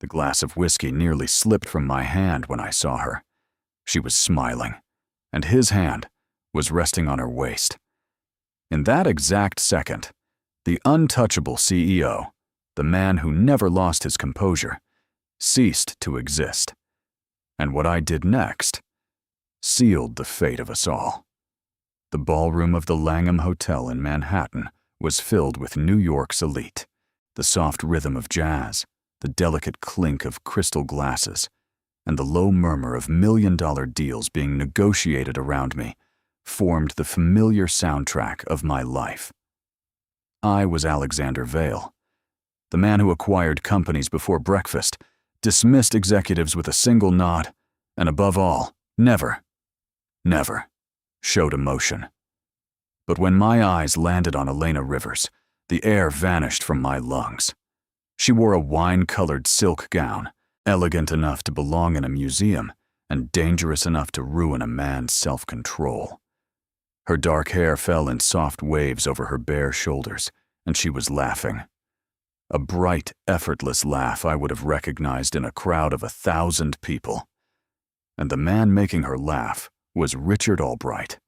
The glass of whiskey nearly slipped from my hand when I saw her. She was smiling, and his hand was resting on her waist. In that exact second, the untouchable CEO, the man who never lost his composure, ceased to exist. And what I did next sealed the fate of us all. The ballroom of the Langham Hotel in Manhattan was filled with New York's elite. The soft rhythm of jazz, the delicate clink of crystal glasses, and the low murmur of million-dollar deals being negotiated around me formed the familiar soundtrack of my life. I was Alexander Vale, the man who acquired companies before breakfast, dismissed executives with a single nod, and above all, never showed emotion. But when my eyes landed on Elena Rivers, the air vanished from my lungs. She wore a wine-colored silk gown, elegant enough to belong in a museum and dangerous enough to ruin a man's self-control. Her dark hair fell in soft waves over her bare shoulders, and she was laughing. A bright, effortless laugh I would have recognized in a crowd of 1,000 people. And the man making her laugh was Richard Albright,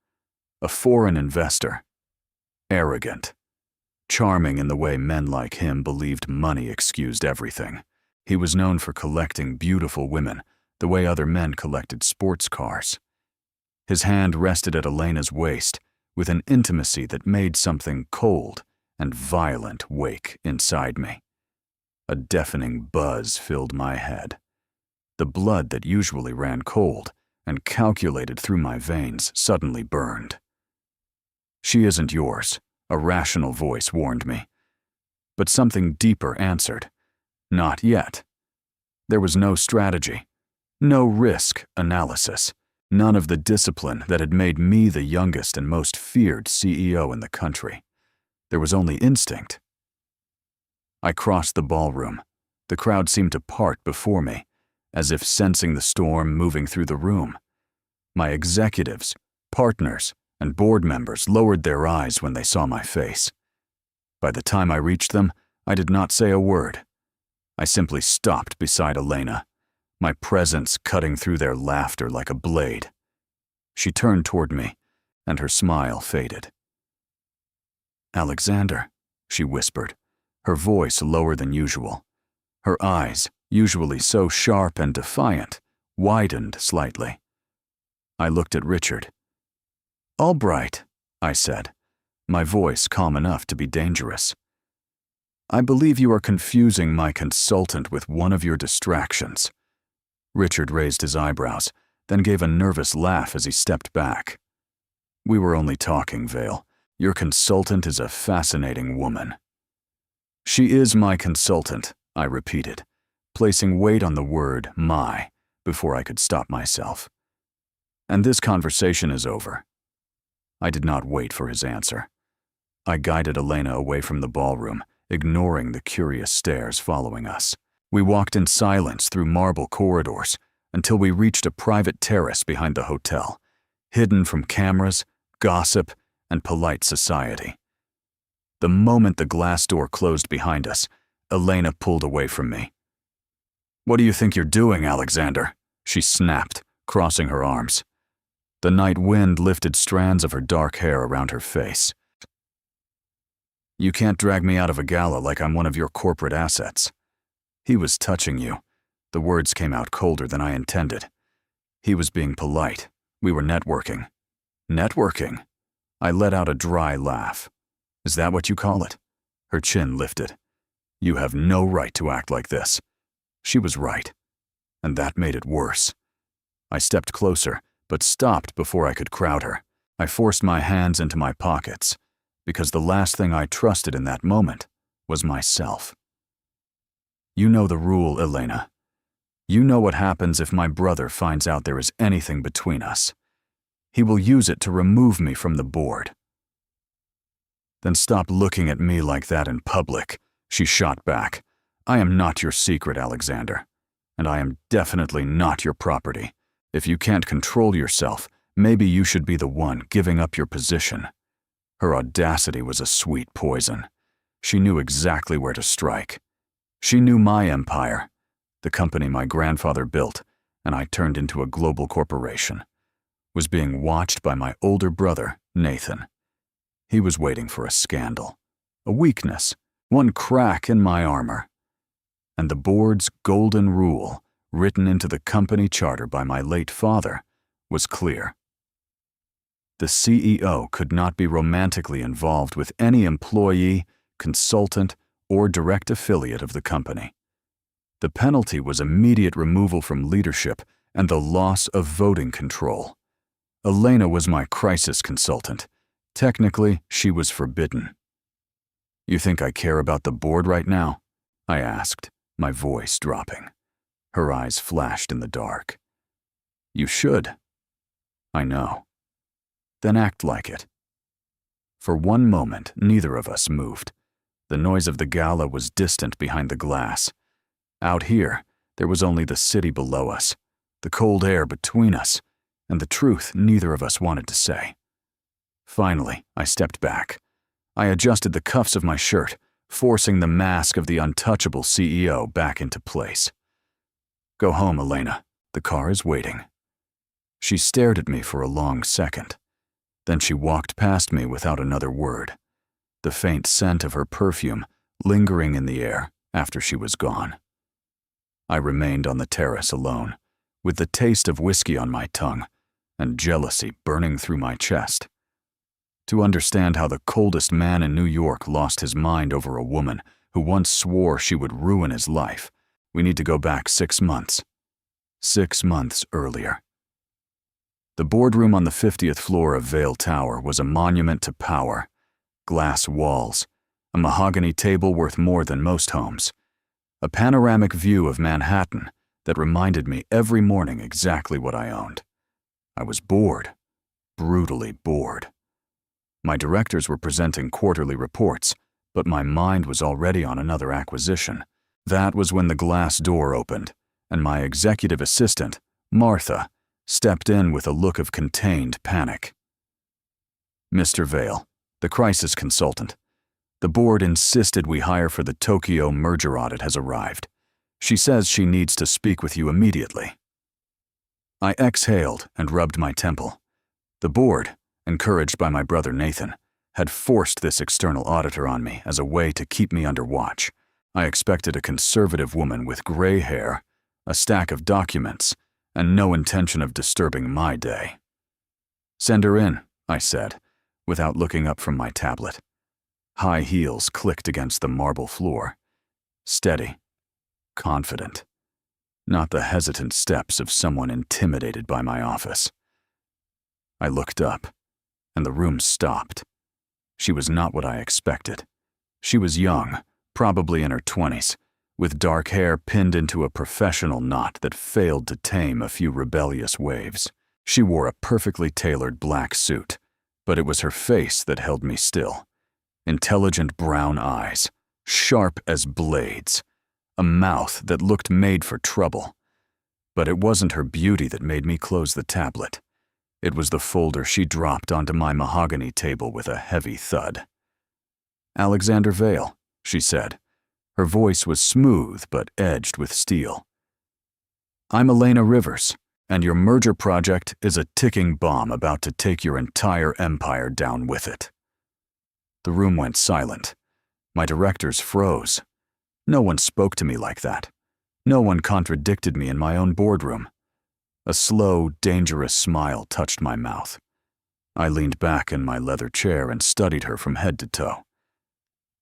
a foreign investor, arrogant, charming in the way men like him believed money excused everything. He was known for collecting beautiful women the way other men collected sports cars. His hand rested at Elena's waist with an intimacy that made something cold and violent wake inside me. A deafening buzz filled my head. The blood that usually ran cold and calculated through my veins suddenly burned. "She isn't yours," a rational voice warned me. But something deeper answered, "Not yet." There was no strategy, no risk analysis, none of the discipline that had made me the youngest and most feared CEO in the country. There was only instinct. I crossed the ballroom. The crowd seemed to part before me, as if sensing the storm moving through the room. My executives, partners, and board members lowered their eyes when they saw my face. By the time I reached them, I did not say a word. I simply stopped beside Elena, my presence cutting through their laughter like a blade. She turned toward me, and her smile faded. "Alexander," she whispered, her voice lower than usual. Her eyes, usually so sharp and defiant, widened slightly. I looked at Richard. "Albright," I said, my voice calm enough to be dangerous. "I believe you are confusing my consultant with one of your distractions." Richard raised his eyebrows, then gave a nervous laugh as he stepped back. "We were only talking, Vale. Your consultant is a fascinating woman." "She is my consultant," I repeated, placing weight on the word "my" before I could stop myself. "And this conversation is over." I did not wait for his answer. I guided Elena away from the ballroom, ignoring the curious stares following us. We walked in silence through marble corridors until we reached a private terrace behind the hotel, hidden from cameras, gossip, and polite society. The moment the glass door closed behind us, Elena pulled away from me. "What do you think you're doing, Alexander?" she snapped, crossing her arms. The night wind lifted strands of her dark hair around her face. "You can't drag me out of a gala like I'm one of your corporate assets." He was touching you. The words came out colder than I intended. He was being polite. We were networking. Networking? I let out a dry laugh. "Is that what you call it?" Her chin lifted. "You have no right to act like this." She was right, and that made it worse. I stepped closer, but stopped before I could crowd her. I forced my hands into my pockets, because the last thing I trusted in that moment was myself. "You know the rule, Elena. You know what happens if my brother finds out there is anything between us. He will use it to remove me from the board." "Then stop looking at me like that in public," she shot back. "I am not your secret, Alexander, and I am definitely not your property. If you can't control yourself, maybe you should be the one giving up your position." Her audacity was a sweet poison. She knew exactly where to strike. She knew my empire, the company my grandfather built and I turned into a global corporation, was being watched by my older brother, Nathan. He was waiting for a scandal, a weakness, one crack in my armor. And the board's golden rule, written into the company charter by my late father, was clear. The CEO could not be romantically involved with any employee, consultant, or direct affiliate of the company. The penalty was immediate removal from leadership and the loss of voting control. Elena was my crisis consultant. Technically, she was forbidden. "You think I care about the board right now?" I asked, my voice dropping. Her eyes flashed in the dark. "You should." "I know." "Then act like it." For one moment, neither of us moved. The noise of the gala was distant behind the glass. Out here, there was only the city below us, the cold air between us, and the truth neither of us wanted to say. Finally, I stepped back. I adjusted the cuffs of my shirt, forcing the mask of the untouchable CEO back into place. "Go home, Elena. The car is waiting." She stared at me for a long second. Then she walked past me without another word, the faint scent of her perfume lingering in the air after she was gone. I remained on the terrace alone, with the taste of whiskey on my tongue and jealousy burning through my chest. To understand how the coldest man in New York lost his mind over a woman who once swore she would ruin his life, we need to go back 6 months. 6 months earlier. The boardroom on the 50th floor of Vail Tower was a monument to power. Glass walls, a mahogany table worth more than most homes, a panoramic view of Manhattan that reminded me every morning exactly what I owned. I was bored, brutally bored. My directors were presenting quarterly reports, but my mind was already on another acquisition. That was when the glass door opened, and my executive assistant, Martha, stepped in with a look of contained panic. "Mr. Vail, the crisis consultant. The board insisted we hire for the Tokyo merger audit has arrived. She says she needs to speak with you immediately." I exhaled and rubbed my temple. The board, encouraged by my brother Nathan, had forced this external auditor on me as a way to keep me under watch. I expected a conservative woman with gray hair, a stack of documents, and no intention of disturbing my day. "Send her in," I said, without looking up from my tablet. High heels clicked against the marble floor. Steady, confident. Not the hesitant steps of someone intimidated by my office. I looked up, and the room stopped. She was not what I expected. She was young, probably in her 20s, with dark hair pinned into a professional knot that failed to tame a few rebellious waves. She wore a perfectly tailored black suit, but it was her face that held me still. Intelligent brown eyes, sharp as blades, a mouth that looked made for trouble. But it wasn't her beauty that made me close the tablet. It was the folder she dropped onto my mahogany table with a heavy thud. "Alexander Vail," she said. Her voice was smooth but edged with steel. "I'm Elena Rivers, and your merger project is a ticking bomb about to take your entire empire down with it." The room went silent. My directors froze. No one spoke to me like that. No one contradicted me in my own boardroom. A slow, dangerous smile touched my mouth. I leaned back in my leather chair and studied her from head to toe.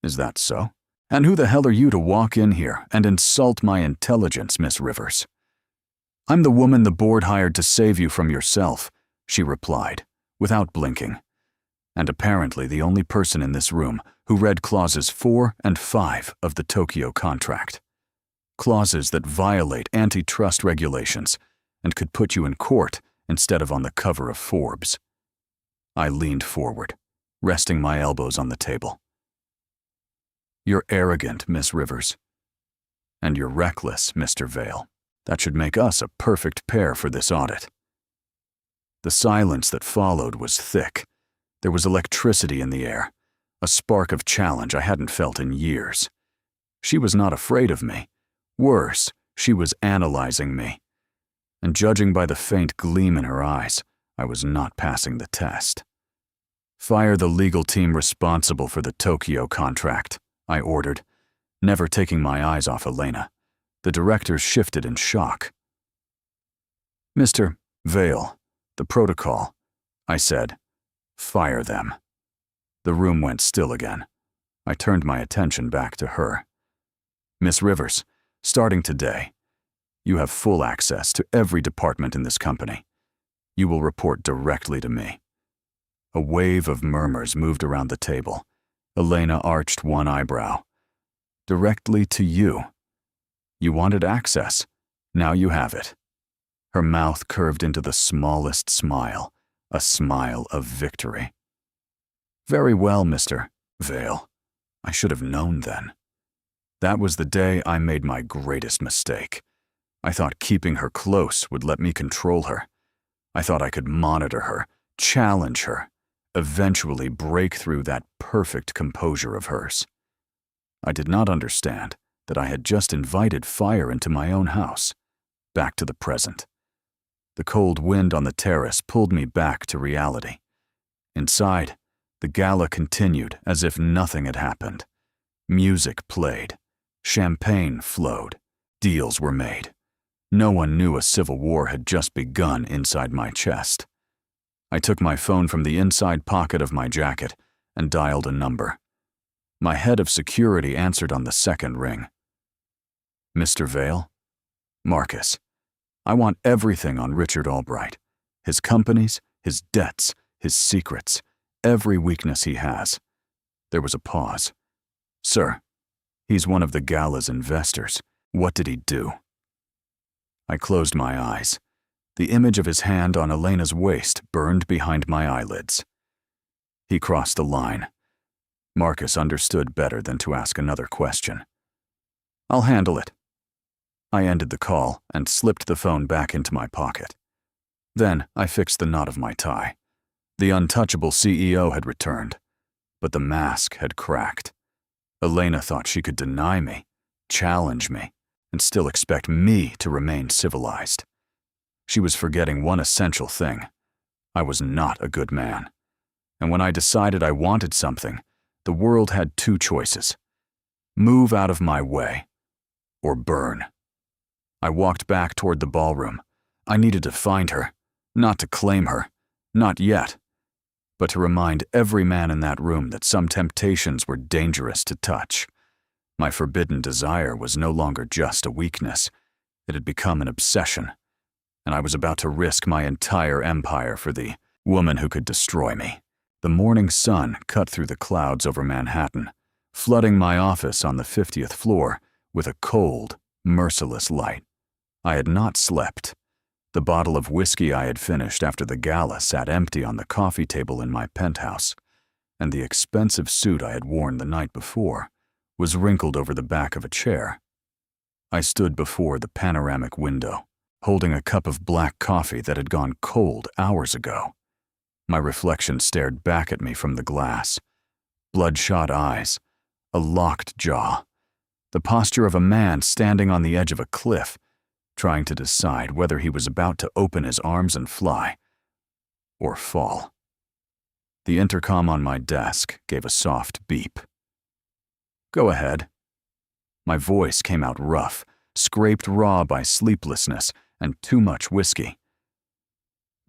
"Is that so? And who the hell are you to walk in here and insult my intelligence, Miss Rivers?" "I'm the woman the board hired to save you from yourself," she replied, without blinking. And apparently the only person in this room who read clauses 4 and 5 of the Tokyo contract. Clauses that violate antitrust regulations and could put you in court instead of on the cover of Forbes. I leaned forward, resting my elbows on the table. "You're arrogant, Miss Rivers. And you're reckless, Mr. Vail. That should make us a perfect pair for this audit." The silence that followed was thick. There was electricity in the air, a spark of challenge I hadn't felt in years. She was not afraid of me. Worse, She was analyzing me, and judging by the faint gleam in her eyes, I was not passing the test. "Fire the legal team responsible for the Tokyo contract," I ordered, never taking my eyes off Elena. The directors shifted in shock. "Mr. Vale, the protocol," I said. "Fire them." The room went still again. I turned my attention back to her. "Miss Rivers, starting today, you have full access to every department in this company. You will report directly to me." A wave of murmurs moved around the table. Elena arched one eyebrow. "Directly to you? You wanted access. Now you have it." Her mouth curved into the smallest smile, a smile of victory. "Very well, Mr. Vale. I should have known then. That was the day I made my greatest mistake. I thought keeping her close would let me control her. I thought I could monitor her, challenge her, eventually break through that perfect composure of hers. I did not understand that I had just invited fire into my own house, back to the present. The cold wind on the terrace pulled me back to reality. Inside, the gala continued as if nothing had happened. Music played. Champagne flowed. Deals were made. No one knew a civil war had just begun inside my chest. I took my phone from the inside pocket of my jacket and dialed a number. My head of security answered on the second ring. "Mr. Vale? Marcus, I want everything on Richard Albright. His companies, his debts, his secrets, every weakness he has." There was a pause. "Sir, he's one of the gala's investors. What did he do?" I closed my eyes. The image of his hand on Elena's waist burned behind my eyelids. He crossed the line. Marcus understood better than to ask another question. "I'll handle it." I ended the call and slipped the phone back into my pocket. Then I fixed the knot of my tie. The untouchable CEO had returned, but the mask had cracked. Elena thought she could deny me, challenge me, and still expect me to remain civilized. She was forgetting one essential thing. I was not a good man. And when I decided I wanted something, the world had two choices: move out of my way, or burn. I walked back toward the ballroom. I needed to find her, not to claim her, not yet, but to remind every man in that room that some temptations were dangerous to touch. My forbidden desire was no longer just a weakness. It had become an obsession, and I was about to risk my entire empire for the woman who could destroy me. The morning sun cut through the clouds over Manhattan, flooding my office on the 50th floor with a cold, merciless light. I had not slept. The bottle of whiskey I had finished after the gala sat empty on the coffee table in my penthouse, and the expensive suit I had worn the night before was wrinkled over the back of a chair. I stood before the panoramic window, holding a cup of black coffee that had gone cold hours ago. My reflection stared back at me from the glass. Bloodshot eyes, a locked jaw, the posture of a man standing on the edge of a cliff, trying to decide whether he was about to open his arms and fly, or fall. The intercom on my desk gave a soft beep. "Go ahead." My voice came out rough, scraped raw by sleeplessness and too much whiskey.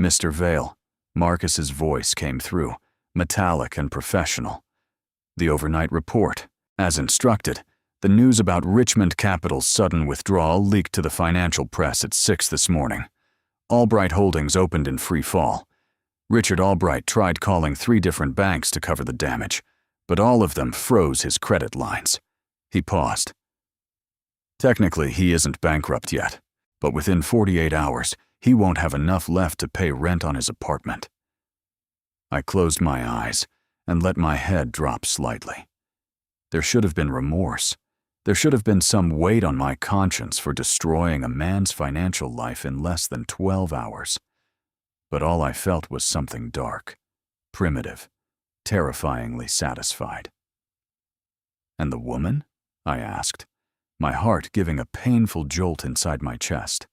"Mr. Vale," Marcus's voice came through, metallic and professional. "The overnight report. As instructed, the news about Richmond Capital's sudden withdrawal leaked to the financial press at 6 this morning. Albright Holdings opened in free fall. Richard Albright tried calling 3 different banks to cover the damage, but all of them froze his credit lines." He paused. "Technically, he isn't bankrupt yet, but within 48 hours, he won't have enough left to pay rent on his apartment." I closed my eyes and let my head drop slightly. There should have been remorse. There should have been some weight on my conscience for destroying a man's financial life in less than 12 hours. But all I felt was something dark, primitive, terrifyingly satisfied. "And the woman?" I asked. my heart giving a painful jolt inside my chest.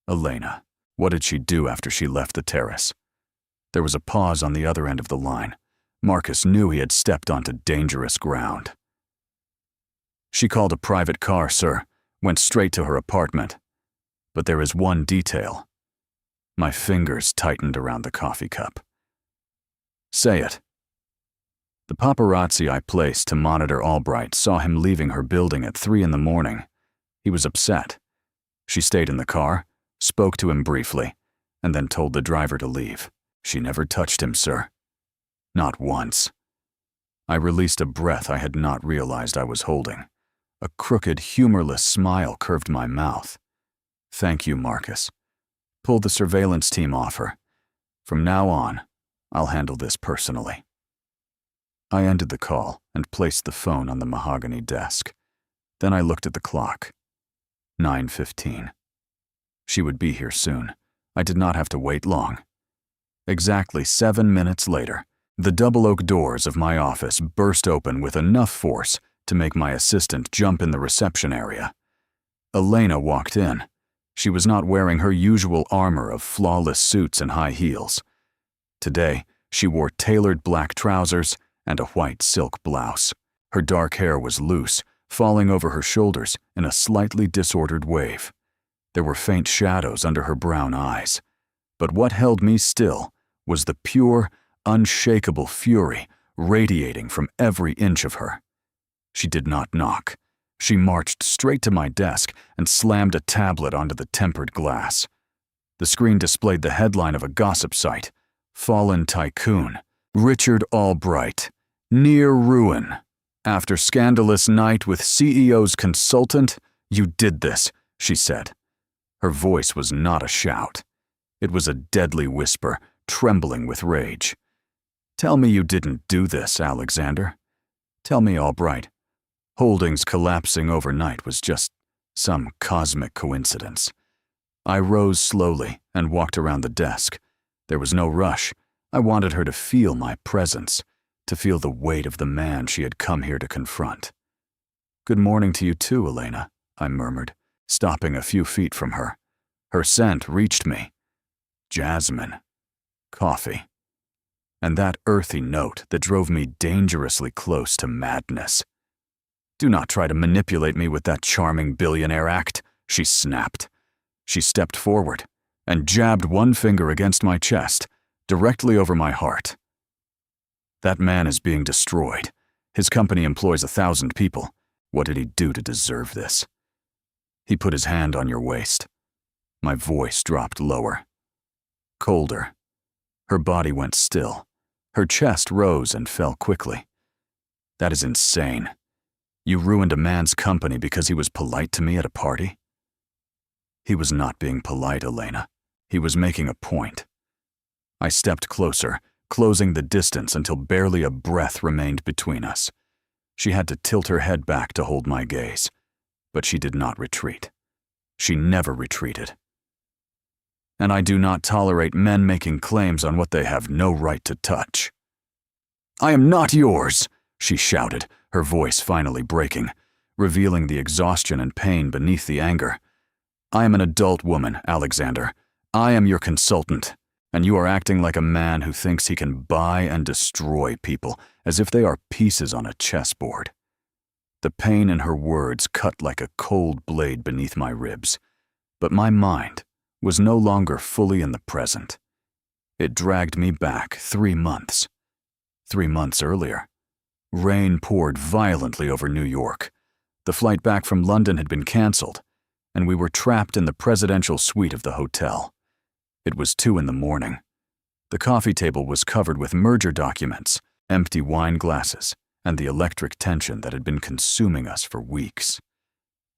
Elena. What did she do after she left the terrace? There was a pause on the other end of the line. Marcus knew he had stepped onto dangerous ground. She called a private car, sir, went straight to her apartment. But there is one detail. My fingers tightened around the coffee cup. Say it. The paparazzi I placed to monitor Albright saw him leaving her building at 3 in the morning. He was upset. She stayed in the car, spoke to him briefly, and then told the driver to leave. She never touched him, sir. Not once. I released a breath I had not realized I was holding. A crooked, humorless smile curved my mouth. Thank you, Marcus. Pull the surveillance team off her. From now on, I'll handle this personally. I ended the call and placed the phone on the mahogany desk. Then I looked at the clock. 9:15. She would be here soon. I did not have to wait long. Exactly 7 minutes later, the double oak doors of my office burst open with enough force to make my assistant jump in the reception area. Elena walked in. She was not wearing her usual armor of flawless suits and high heels. Today, she wore tailored black trousers and a white silk blouse. Her dark hair was loose, falling over her shoulders in a slightly disordered wave. There were faint shadows under her brown eyes. But what held me still was the pure, unshakable fury radiating from every inch of her. She did not knock. She marched straight to my desk and slammed a tablet onto the tempered glass. The screen displayed the headline of a gossip site, Fallen Tycoon, Richard Albright, near ruin. After scandalous night with CEO's consultant, you did this, she said. Her voice was not a shout. It was a deadly whisper, trembling with rage. Tell me you didn't do this, Alexander. Tell me, Albright. Holdings collapsing overnight was just some cosmic coincidence. I rose slowly and walked around the desk. There was no rush. I wanted her to feel my presence, to feel the weight of the man she had come here to confront. Good morning to you too, Elena, I murmured, stopping a few feet from her. Her scent reached me. Jasmine. Coffee. And that earthy note that drove me dangerously close to madness. Do not try to manipulate me with that charming billionaire act, she snapped. She stepped forward and jabbed one finger against my chest, directly over my heart. That man is being destroyed. His company employs 1,000 people. What did he do to deserve this? He put his hand on your waist. My voice dropped lower. Colder. Her body went still. Her chest rose and fell quickly. That is insane. You ruined a man's company because he was polite to me at a party? He was not being polite, Elena. He was making a point. I stepped closer, closing the distance until barely a breath remained between us. She had to tilt her head back to hold my gaze, but she did not retreat. She never retreated. And I do not tolerate men making claims on what they have no right to touch. I am not yours, she shouted, her voice finally breaking, revealing the exhaustion and pain beneath the anger. I am an adult woman, Alexander. I am your consultant, and you are acting like a man who thinks he can buy and destroy people as if they are pieces on a chessboard. The pain in her words cut like a cold blade beneath my ribs, but my mind was no longer fully in the present. It dragged me back 3 months. 3 months earlier. Rain poured violently over New York. The flight back from London had been cancelled, and we were trapped in the presidential suite of the hotel. It was 2 in the morning. The coffee table was covered with merger documents, empty wine glasses, and the electric tension that had been consuming us for weeks.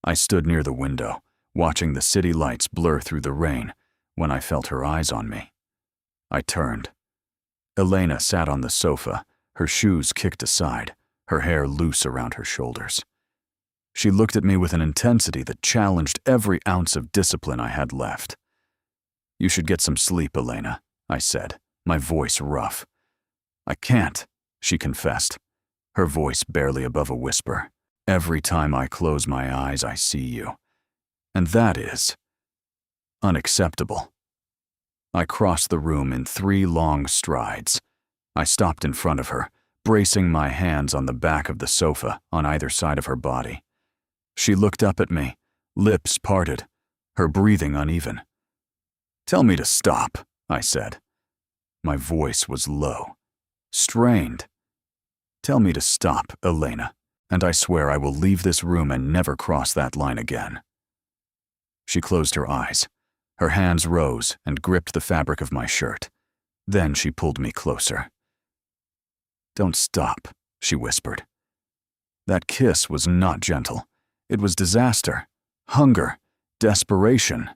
I stood near the window, watching the city lights blur through the rain, when I felt her eyes on me. I turned. Elena sat on the sofa, her shoes kicked aside, her hair loose around her shoulders. She looked at me with an intensity that challenged every ounce of discipline I had left. You should get some sleep, Elena, I said, my voice rough. I can't, she confessed, her voice barely above a whisper. Every time I close my eyes, I see you. And that is unacceptable. I crossed the room in 3 long strides. I stopped in front of her, bracing my hands on the back of the sofa on either side of her body. She looked up at me, lips parted, her breathing uneven. "Tell me to stop," I said. My voice was low, strained. "Tell me to stop, Elena, and I swear I will leave this room and never cross that line again." She closed her eyes. Her hands rose and gripped the fabric of my shirt. Then she pulled me closer. "Don't stop," she whispered. That kiss was not gentle. It was disaster, hunger, desperation,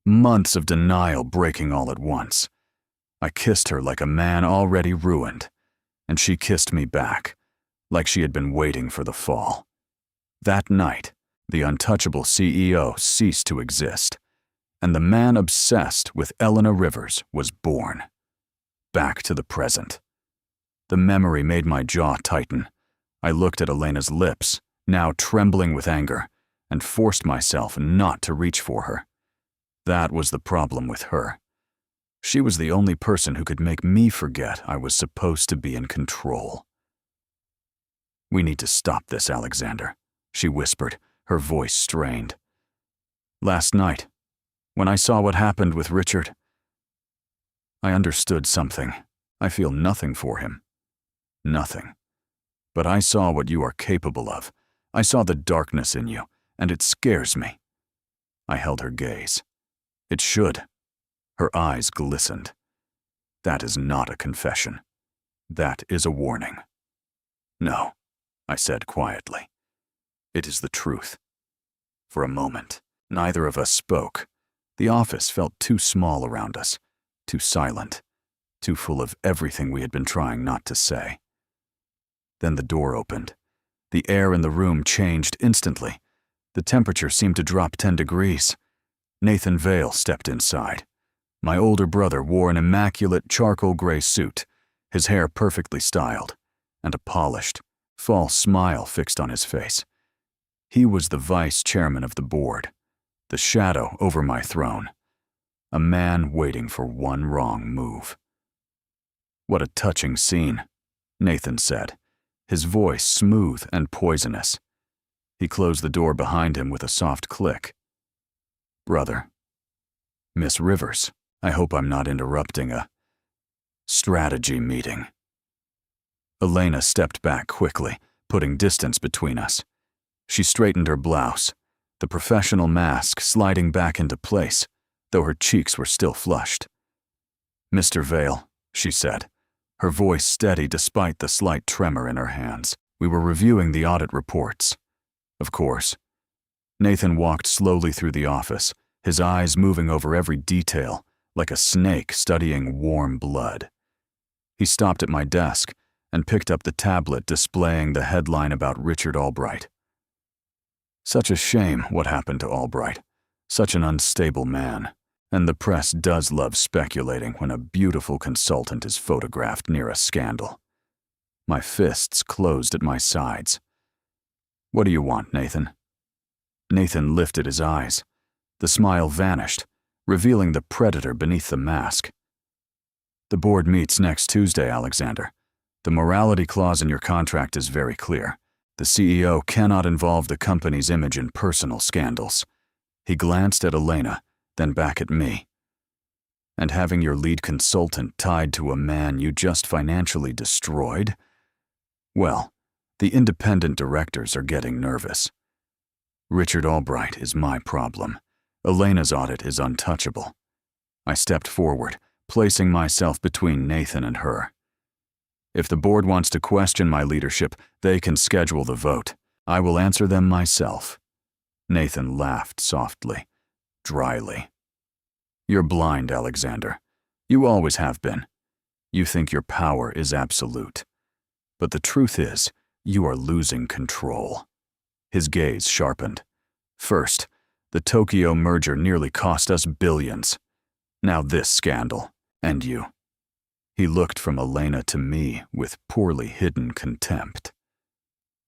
months of denial breaking all at once. I kissed her like a man already ruined, and she kissed me back, like she had been waiting for the fall. That night, the untouchable CEO ceased to exist, and the man obsessed with Elena Rivers was born. Back to the present. The memory made my jaw tighten. I looked at Elena's lips, now trembling with anger, and forced myself not to reach for her. That was the problem with her. She was the only person who could make me forget I was supposed to be in control. "We need to stop this, Alexander," she whispered, her voice strained. "Last night, when I saw what happened with Richard, I understood something. I feel nothing for him. Nothing. But I saw what you are capable of. I saw the darkness in you, and it scares me." I held her gaze. It should. Her eyes glistened. "That is not a confession. That is a warning." "No," I said quietly. "It is the truth." For a moment, neither of us spoke. The office felt too small around us, too silent, too full of everything we had been trying not to say. Then the door opened. The air in the room changed instantly. The temperature seemed to drop 10 degrees. Nathan Vale stepped inside. My older brother wore an immaculate charcoal gray suit, his hair perfectly styled, and a polished, false smile fixed on his face. He was the vice chairman of the board, the shadow over my throne, a man waiting for one wrong move. "What a touching scene," Nathan said, his voice smooth and poisonous. He closed the door behind him with a soft click. "Brother, Miss Rivers, I hope I'm not interrupting a strategy meeting." Elena stepped back quickly, putting distance between us. She straightened her blouse, the professional mask sliding back into place, though her cheeks were still flushed. "Mr. Vale," she said, her voice steady despite the slight tremor in her hands. "We were reviewing the audit reports." Of course. Nathan walked slowly through the office, his eyes moving over every detail, like a snake studying warm blood. He stopped at my desk and picked up the tablet displaying the headline about Richard Albright. Such a shame what happened to Albright. Such an unstable man. And the press does love speculating when a beautiful consultant is photographed near a scandal. My fists closed at my sides. "What do you want, Nathan?" Nathan lifted his eyes. The smile vanished, revealing the predator beneath the mask. "The board meets next Tuesday, Alexander. The morality clause in your contract is very clear. The CEO cannot involve the company's image in personal scandals." He glanced at Elena, then back at me. "And having your lead consultant tied to a man you just financially destroyed? Well, the independent directors are getting nervous. Richard Albright is my problem. Elena's audit is untouchable." I stepped forward, placing myself between Nathan and her. "If the board wants to question my leadership, they can schedule the vote. I will answer them myself." Nathan laughed softly, dryly. "You're blind, Alexander. You always have been. You think your power is absolute. But the truth is, you are losing control." His gaze sharpened. "First, the Tokyo merger nearly cost us billions. Now this scandal, and you." He looked from Elena to me with poorly hidden contempt.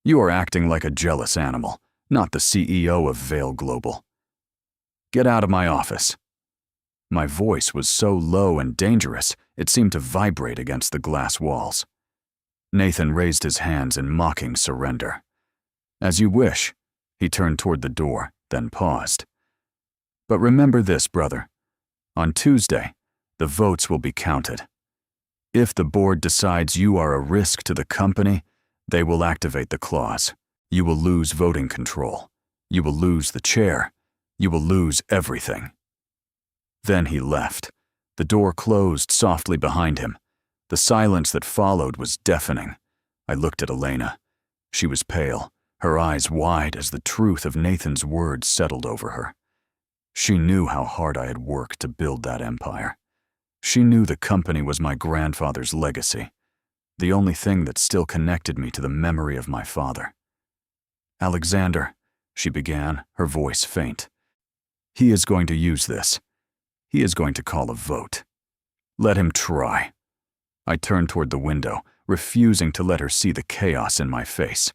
You are acting like a jealous animal, not the CEO of Vale Global. Get out of my office." My voice was so low and dangerous, it seemed to vibrate against the glass walls. Nathan raised his hands in mocking surrender. "As you wish." He turned toward the door, then paused. "But remember this, brother. On Tuesday, the votes will be counted. If the board decides you are a risk to the company, they will activate the clause. You will lose voting control. You will lose the chair. You will lose everything." Then he left. The door closed softly behind him. The silence that followed was deafening. I looked at Elena. She was pale, her eyes wide as the truth of Nathan's words settled over her. She knew how hard I had worked to build that empire. She knew the company was my grandfather's legacy, the only thing that still connected me to the memory of my father. "Alexander," she began, her voice faint. "He is going to use this. He is going to call a vote. Let him try." I turned toward the window, refusing to let her see the chaos in my face.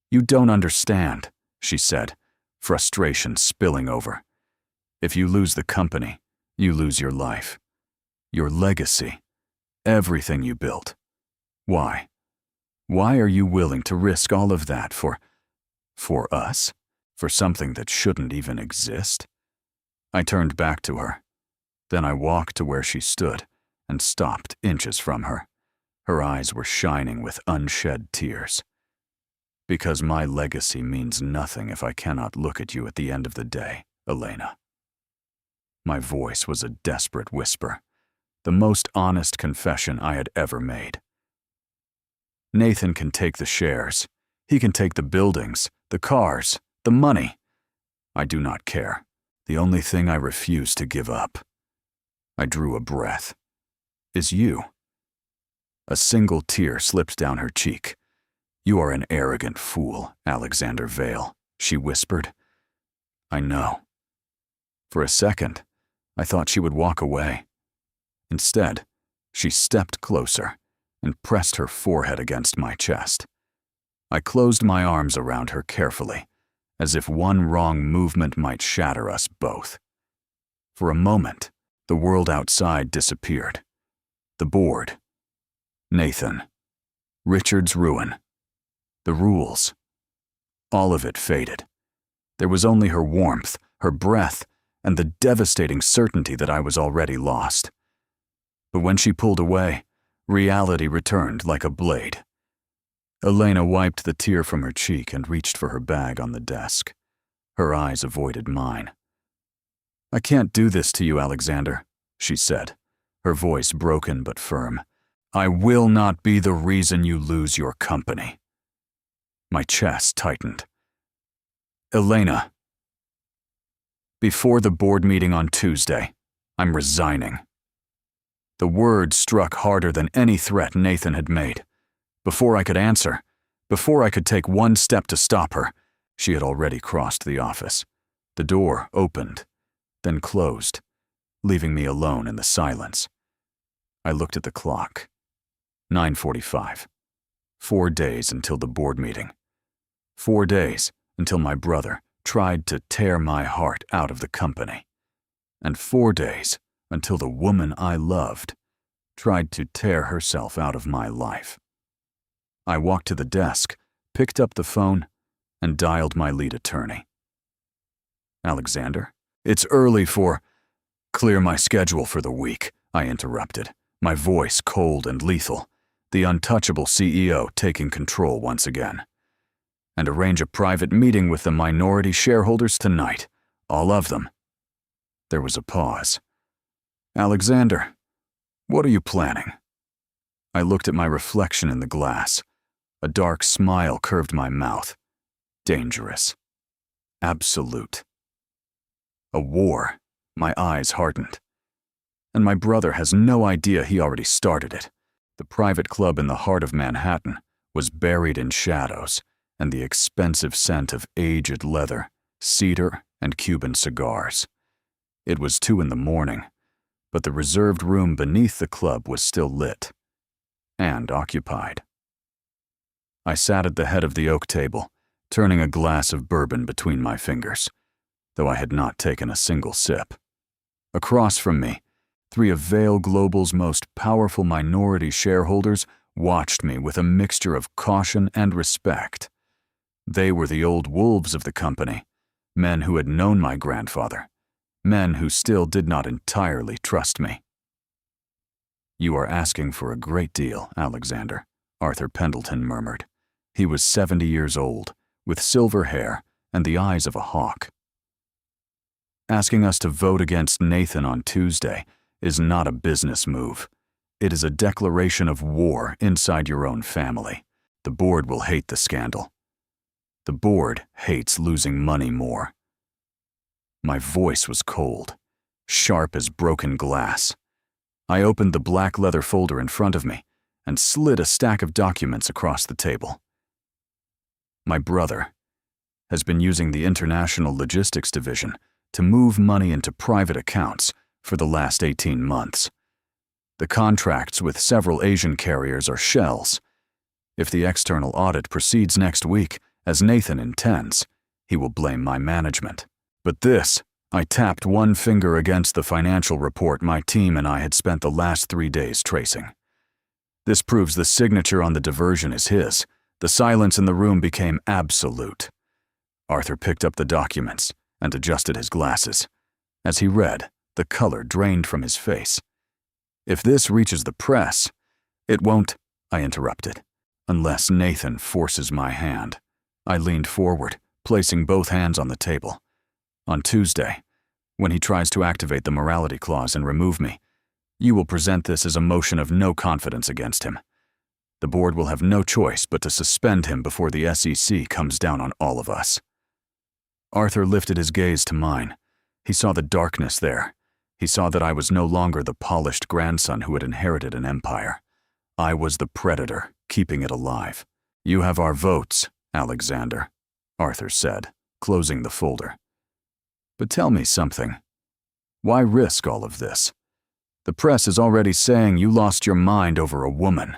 "You don't understand," she said, frustration spilling over. "If you lose the company, you lose your life. Your legacy. Everything you built. Why? Why are you willing to risk all of that for us? For something that shouldn't even exist?" I turned back to her. Then I walked to where she stood and stopped inches from her. Her eyes were shining with unshed tears. "Because my legacy means nothing if I cannot look at you at the end of the day, Elena." My voice was a desperate whisper, the most honest confession I had ever made. "Nathan can take the shares. He can take the buildings, the cars, the money. I do not care. The only thing I refuse to give up," I drew a breath, "is you." A single tear slipped down her cheek. "You are an arrogant fool, Alexander Vale," she whispered. "I know." For a second, I thought she would walk away. Instead, she stepped closer and pressed her forehead against my chest. I closed my arms around her carefully, as if one wrong movement might shatter us both. For a moment, the world outside disappeared. The board. Nathan. Richard's ruin. The rules. All of it faded. There was only her warmth, her breath, and the devastating certainty that I was already lost. But when she pulled away, reality returned like a blade. Elena wiped the tear from her cheek and reached for her bag on the desk. Her eyes avoided mine. "I can't do this to you, Alexander," she said, her voice broken but firm. "I will not be the reason you lose your company." My chest tightened. "Elena, before the board meeting on Tuesday, I'm resigning." The word struck harder than any threat Nathan had made. Before I could answer, before I could take one step to stop her, she had already crossed the office. The door opened, then closed, leaving me alone in the silence. I looked at the clock. 9:45. 4 days until the board meeting. 4 days until my brother tried to tear my heart out of the company. And 4 days until the woman I loved tried to tear herself out of my life. I walked to the desk, picked up the phone, and dialed my lead attorney. "Alexander, it's early for—" "Clear my schedule for the week," I interrupted, my voice cold and lethal, the untouchable CEO taking control once again. "And arrange a private meeting with the minority shareholders tonight, all of them." There was a pause. "Alexander, what are you planning?" I looked at my reflection in the glass. A dark smile curved my mouth. Dangerous. Absolute. A war. My eyes hardened. And my brother has no idea he already started it. The private club in the heart of Manhattan was buried in shadows and the expensive scent of aged leather, cedar, and Cuban cigars. It was 2 a.m, but the reserved room beneath the club was still lit and occupied. I sat at the head of the oak table, turning a glass of bourbon between my fingers, though I had not taken a single sip. Across from me, 3 of Vale Global's most powerful minority shareholders watched me with a mixture of caution and respect. They were the old wolves of the company, men who had known my grandfather, men who still did not entirely trust me. "You are asking for a great deal, Alexander," Arthur Pendleton murmured. He was 70 years old, with silver hair and the eyes of a hawk. "Asking us to vote against Nathan on Tuesday is not a business move. It is a declaration of war inside your own family. The board will hate the scandal. The board hates losing money more." My voice was cold, sharp as broken glass. I opened the black leather folder in front of me and slid a stack of documents across the table. "My brother has been using the International Logistics Division to move money into private accounts for the last 18 months. The contracts with several Asian carriers are shells. If the external audit proceeds next week, as Nathan intends, he will blame my management. But this," I tapped one finger against the financial report my team and I had spent the last 3 days tracing. "This proves the signature on the diversion is his." The silence in the room became absolute. Arthur picked up the documents and adjusted his glasses. As he read, the color drained from his face. "If this reaches the press, it won't," I interrupted, "unless Nathan forces my hand." I leaned forward, placing both hands on the table. "On Tuesday, when he tries to activate the morality clause and remove me, you will present this as a motion of no confidence against him. The board will have no choice but to suspend him before the SEC comes down on all of us." Arthur lifted his gaze to mine. He saw the darkness there. He saw that I was no longer the polished grandson who had inherited an empire. I was the predator, keeping it alive. "You have our votes, Alexander," Arthur said, closing the folder. "But tell me something. Why risk all of this? The press is already saying you lost your mind over a woman."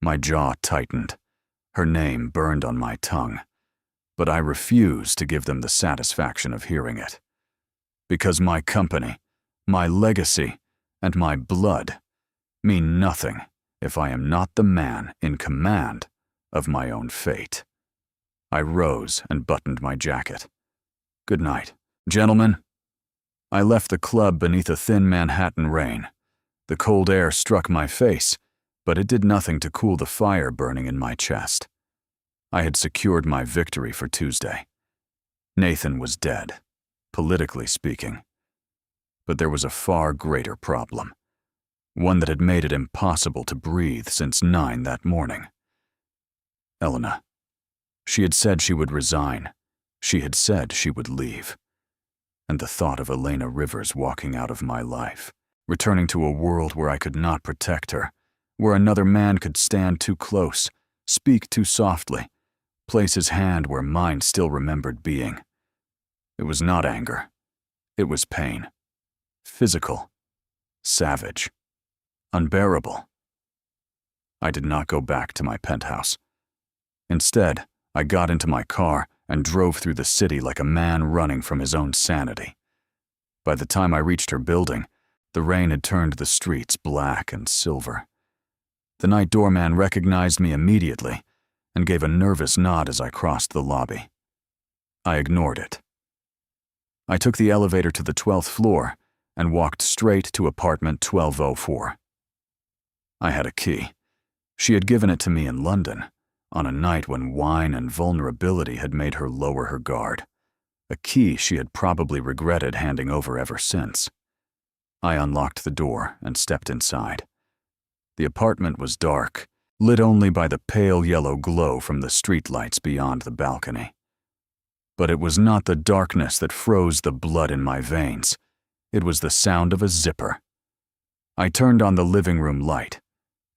My jaw tightened. Her name burned on my tongue, but I refused to give them the satisfaction of hearing it. Because my company, my legacy, and my blood mean nothing if I am not the man in command of my own fate. I rose and buttoned my jacket. "Good night, gentlemen." I left the club beneath a thin Manhattan rain. The cold air struck my face, but it did nothing to cool the fire burning in my chest. I had secured my victory for Tuesday. Nathan was dead, politically speaking. But there was a far greater problem, one that had made it impossible to breathe since 9 that morning. Elena. She had said she would resign. She had said she would leave. And the thought of Elena Rivers walking out of my life, returning to a world where I could not protect her, where another man could stand too close, speak too softly, place his hand where mine still remembered being. It was not anger. It was pain. Physical. Savage. Unbearable. I did not go back to my penthouse. Instead, I got into my car and drove through the city like a man running from his own sanity. By the time I reached her building, the rain had turned the streets black and silver. The night doorman recognized me immediately and gave a nervous nod as I crossed the lobby. I ignored it. I took the elevator to the 12th floor and walked straight to apartment 1204. I had a key. She had given it to me in London, on a night when wine and vulnerability had made her lower her guard, a key she had probably regretted handing over ever since. I unlocked the door and stepped inside. The apartment was dark, lit only by the pale yellow glow from the streetlights beyond the balcony. But it was not the darkness that froze the blood in my veins. It was the sound of a zipper. I turned on the living room light.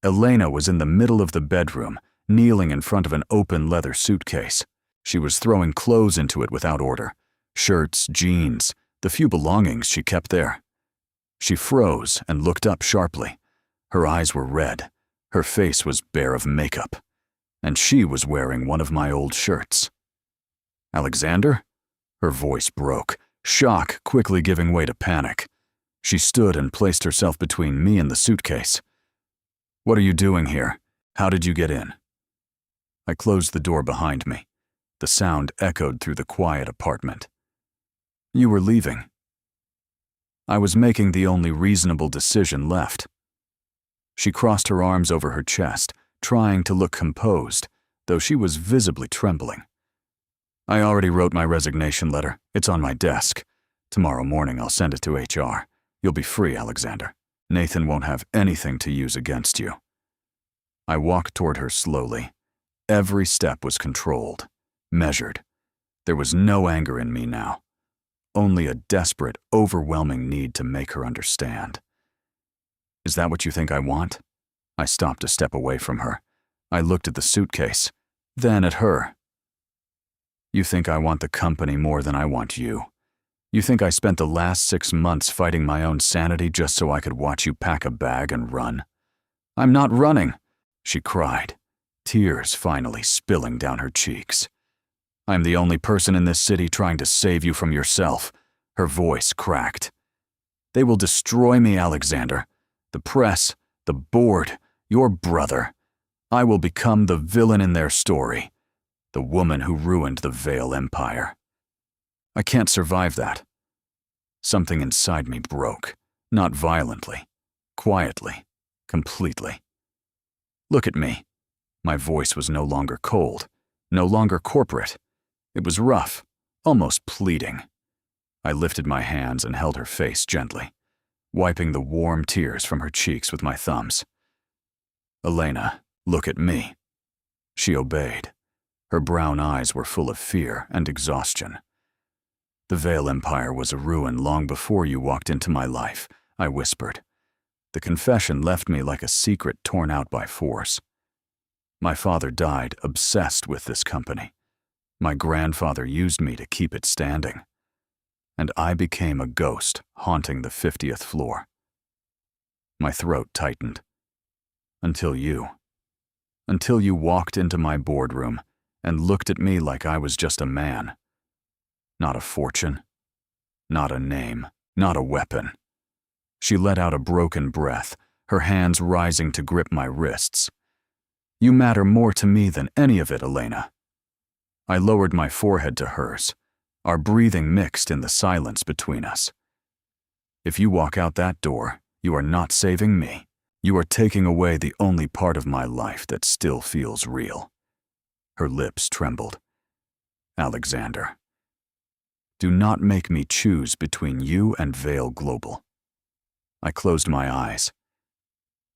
Elena was in the middle of the bedroom, kneeling in front of an open leather suitcase. She was throwing clothes into it without order. Shirts, jeans, the few belongings she kept there. She froze and looked up sharply. Her eyes were red. Her face was bare of makeup. and she was wearing one of my old shirts. "Alexander?" Her voice broke, shock quickly giving way to panic. She stood and placed herself between me and the suitcase. "What are you doing here? How did you get in?" I closed the door behind me. The sound echoed through the quiet apartment. "You were leaving." I was making the only reasonable decision left. She crossed her arms over her chest, trying to look composed, though she was visibly trembling. "I already wrote my resignation letter. It's on my desk. Tomorrow morning I'll send it to HR. You'll be free, Alexander. Nathan won't have anything to use against you." I walked toward her slowly. Every step was controlled, measured. There was no anger in me now. Only a desperate, overwhelming need to make her understand. "Is that what you think I want?" I stopped a step away from her. I looked at the suitcase, then at her. "You think I want the company more than I want you. You think I spent the last 6 months fighting my own sanity just so I could watch you pack a bag and run?" "I'm not running," she cried, tears finally spilling down her cheeks. "I'm the only person in this city trying to save you from yourself." Her voice cracked. "They will destroy me, Alexander. The press, the board, your brother. I will become the villain in their story, the woman who ruined the Vale Empire. I can't survive that." Something inside me broke, not violently, quietly, completely. "Look at me." My voice was no longer cold, no longer corporate. It was rough, almost pleading. I lifted my hands and held her face gently, wiping the warm tears from her cheeks with my thumbs. "Elena, look at me." She obeyed. Her brown eyes were full of fear and exhaustion. "The Vale Empire was a ruin long before you walked into my life," I whispered. The confession left me like a secret torn out by force. My father died obsessed with this company. My grandfather used me to keep it standing. And I became a ghost haunting the 50th floor. My throat tightened. Until you walked into my boardroom and looked at me like I was just a man. Not a fortune, not a name, not a weapon. She let out a broken breath, her hands rising to grip my wrists. "You matter more to me than any of it, Elena." I lowered my forehead to hers, our breathing mixed in the silence between us. "If you walk out that door, you are not saving me. You are taking away the only part of my life that still feels real." Her lips trembled. "Alexander, do not make me choose between you and Vale Global." I closed my eyes,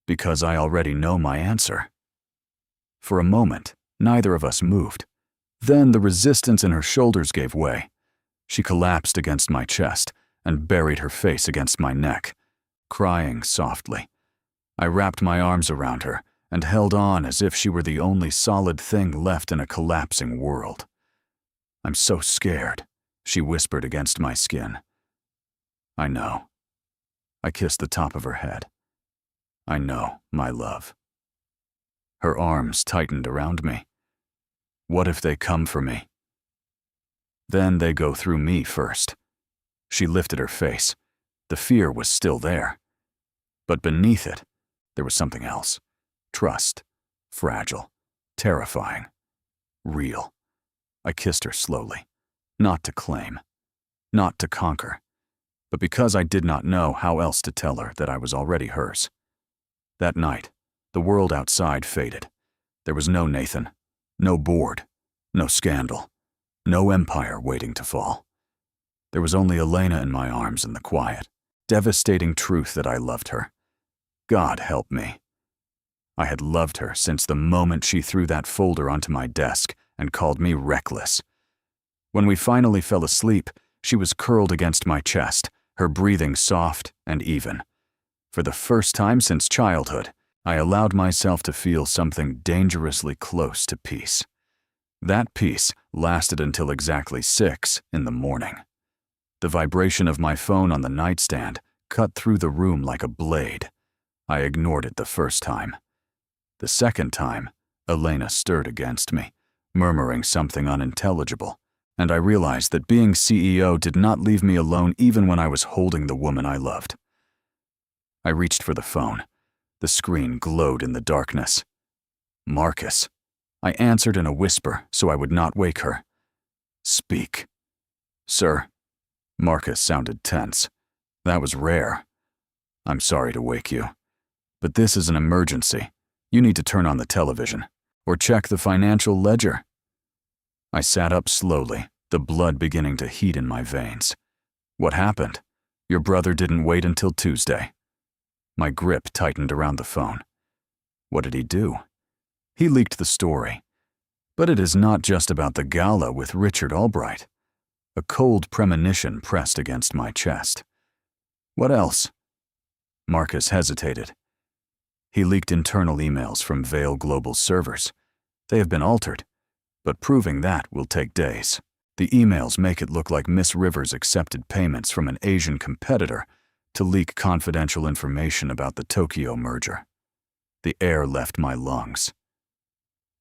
because I already know my answer. For a moment, neither of us moved. Then the resistance in her shoulders gave way. She collapsed against my chest and buried her face against my neck, crying softly. I wrapped my arms around her and held on as if she were the only solid thing left in a collapsing world. "I'm so scared," she whispered against my skin. "I know." I kissed the top of her head. "I know, my love." Her arms tightened around me. "What if they come for me?" "Then they go through me first." She lifted her face. The fear was still there. But beneath it, there was something else. Trust. Fragile. Terrifying. Real. I kissed her slowly. Not to claim. Not to conquer. But because I did not know how else to tell her that I was already hers. That night, the world outside faded. There was no Nathan. No board. No scandal. No empire waiting to fall. There was only Elena in my arms in the quiet, devastating truth that I loved her. God help me. I had loved her since the moment she threw that folder onto my desk and called me reckless. When we finally fell asleep, she was curled against my chest, her breathing soft and even. For the first time since childhood, I allowed myself to feel something dangerously close to peace. That peace lasted until exactly 6 in the morning. The vibration of my phone on the nightstand cut through the room like a blade. I ignored it the first time. The second time, Elena stirred against me, murmuring something unintelligible, and I realized that being CEO did not leave me alone even when I was holding the woman I loved. I reached for the phone. The screen glowed in the darkness. Marcus. I answered in a whisper so I would not wake her. Speak. Sir. Marcus sounded tense. That was rare. I'm sorry to wake you, but this is an emergency. You need to turn on the television, or check the financial ledger. I sat up slowly, the blood beginning to heat in my veins. What happened? Your brother didn't wait until Tuesday. My grip tightened around the phone. What did he do? He leaked the story. But it is not just about the gala with Richard Albright. A cold premonition pressed against my chest. What else? Marcus hesitated. He leaked internal emails from Vale Global servers. They have been altered, but proving that will take days. The emails make it look like Miss Rivers accepted payments from an Asian competitor to leak confidential information about the Tokyo merger. The air left my lungs.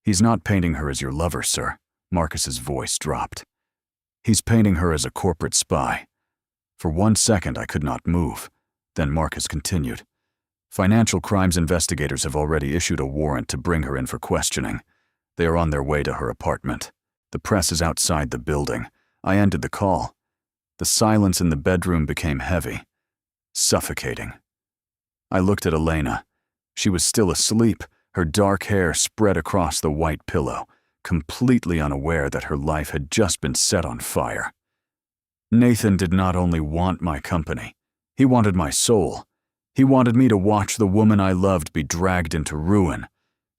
He's not painting her as your lover, sir. Marcus's voice dropped. He's painting her as a corporate spy. For 1 second I could not move. Then Marcus continued. Financial crimes investigators have already issued a warrant to bring her in for questioning. They are on their way to her apartment. The press is outside the building. I ended the call. The silence in the bedroom became heavy, suffocating. I looked at Elena. She was still asleep, her dark hair spread across the white pillow, completely unaware that her life had just been set on fire. Nathan did not only want my company, he wanted my soul. He wanted me to watch the woman I loved be dragged into ruin,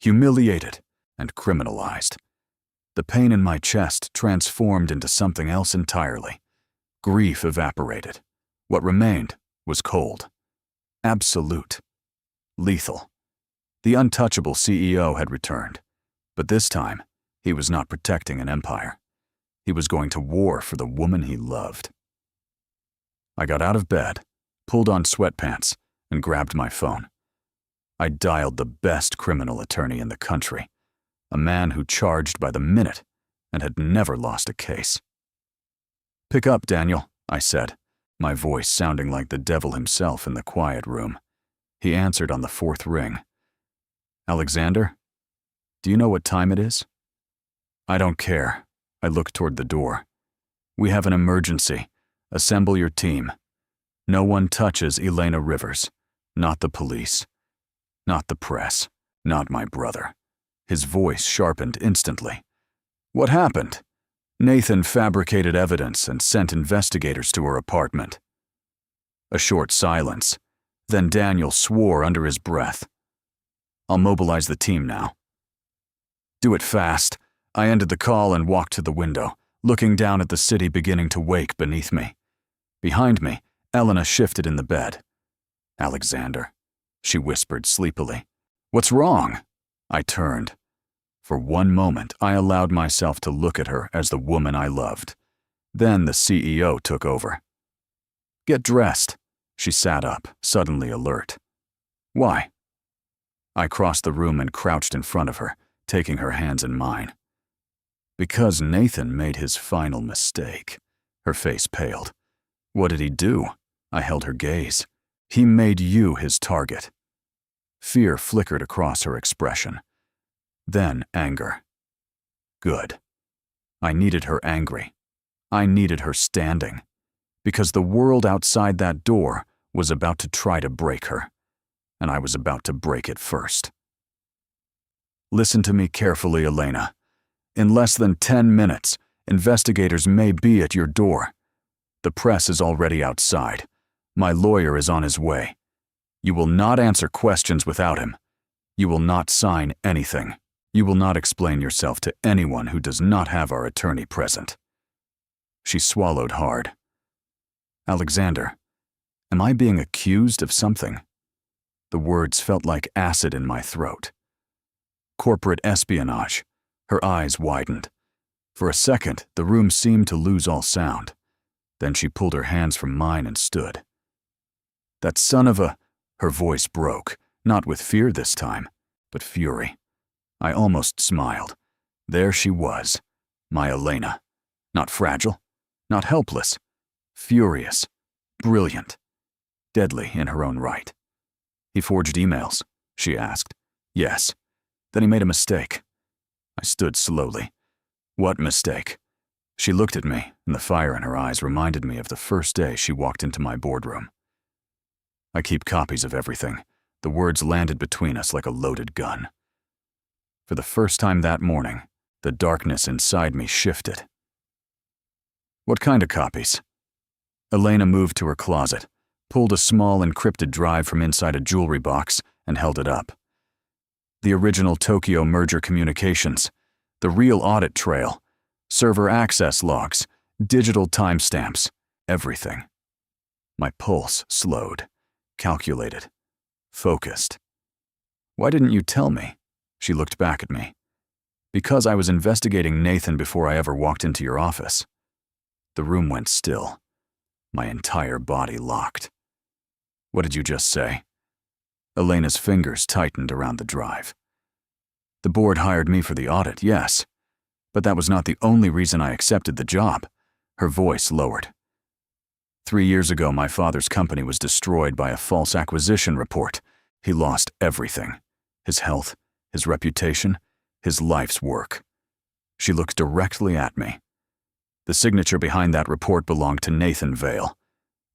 humiliated, and criminalized. The pain in my chest transformed into something else entirely. Grief evaporated. What remained was cold. Absolute. Lethal. The untouchable CEO had returned, but this time, he was not protecting an empire. He was going to war for the woman he loved. I got out of bed, pulled on sweatpants, and grabbed my phone. I dialed the best criminal attorney in the country, a man who charged by the minute and had never lost a case. "Pick up, Daniel," I said, my voice sounding like the devil himself in the quiet room. He answered on the 4th ring. "Alexander? Do you know what time it is?" "I don't care." I looked toward the door. "We have an emergency. Assemble your team. No one touches Elena Rivers. Not the police. Not the press. Not my brother." His voice sharpened instantly. "What happened?" "Nathan fabricated evidence and sent investigators to her apartment." A short silence. Then Daniel swore under his breath. "I'll mobilize the team now." "Do it fast." I ended the call and walked to the window, looking down at the city beginning to wake beneath me. Behind me, Elena shifted in the bed. "Alexander," she whispered sleepily. "What's wrong?" I turned. For one moment, I allowed myself to look at her as the woman I loved. Then the CEO took over. "Get dressed." She sat up, suddenly alert. "Why?" I crossed the room and crouched in front of her, taking her hands in mine. "Because Nathan made his final mistake." Her face paled. "What did he do?" I held her gaze. "He made you his target." Fear flickered across her expression. Then anger. Good. I needed her angry. I needed her standing. Because the world outside that door was about to try to break her, and I was about to break it first. "Listen to me carefully, Elena. In less than 10 minutes, investigators may be at your door. The press is already outside. My lawyer is on his way. You will not answer questions without him. You will not sign anything. You will not explain yourself to anyone who does not have our attorney present." She swallowed hard. "Alexander, am I being accused of something?" The words felt like acid in my throat. "Corporate espionage." Her eyes widened. For a second, the room seemed to lose all sound. Then she pulled her hands from mine and stood. "That son of a—" Her voice broke, not with fear this time, but fury. I almost smiled. There she was, my Elena. Not fragile, not helpless, furious, brilliant, deadly in her own right. "He forged emails?" she asked. "Yes. Then he made a mistake." I stood slowly. "What mistake?" She looked at me, and the fire in her eyes reminded me of the first day she walked into my boardroom. "I keep copies of everything." The words landed between us like a loaded gun. For the first time that morning, the darkness inside me shifted. "What kind of copies?" Elena moved to her closet, pulled a small encrypted drive from inside a jewelry box, and held it up. "The original Tokyo merger communications, the real audit trail, server access logs, digital timestamps, everything." My pulse slowed, calculated, focused. "Why didn't you tell me?" She looked back at me. "Because I was investigating Nathan before I ever walked into your office." The room went still. My entire body locked. "What did you just say?" Elena's fingers tightened around the drive. "The board hired me for the audit, yes. But that was not the only reason I accepted the job." Her voice lowered. 3 years ago, my father's company was destroyed by a false acquisition report. He lost everything. His health, his reputation, his life's work. She looked directly at me. The signature behind that report belonged to Nathan Vale.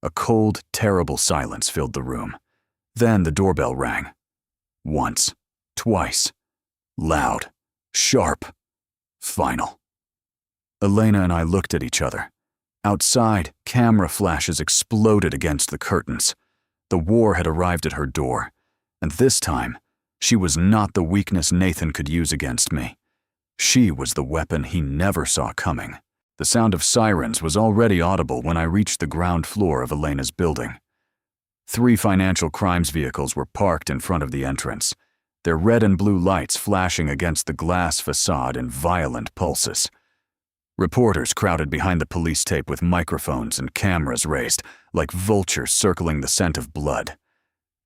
A cold, terrible silence filled the room. Then the doorbell rang. Once, twice. Loud, sharp, final. Elena and I looked at each other. Outside, camera flashes exploded against the curtains. The war had arrived at her door, and this time, she was not the weakness Nathan could use against me. She was the weapon he never saw coming. The sound of sirens was already audible when I reached the ground floor of Elena's building. 3 financial crimes vehicles were parked in front of the entrance, their red and blue lights flashing against the glass facade in violent pulses. Reporters crowded behind the police tape with microphones and cameras raised, like vultures circling the scent of blood.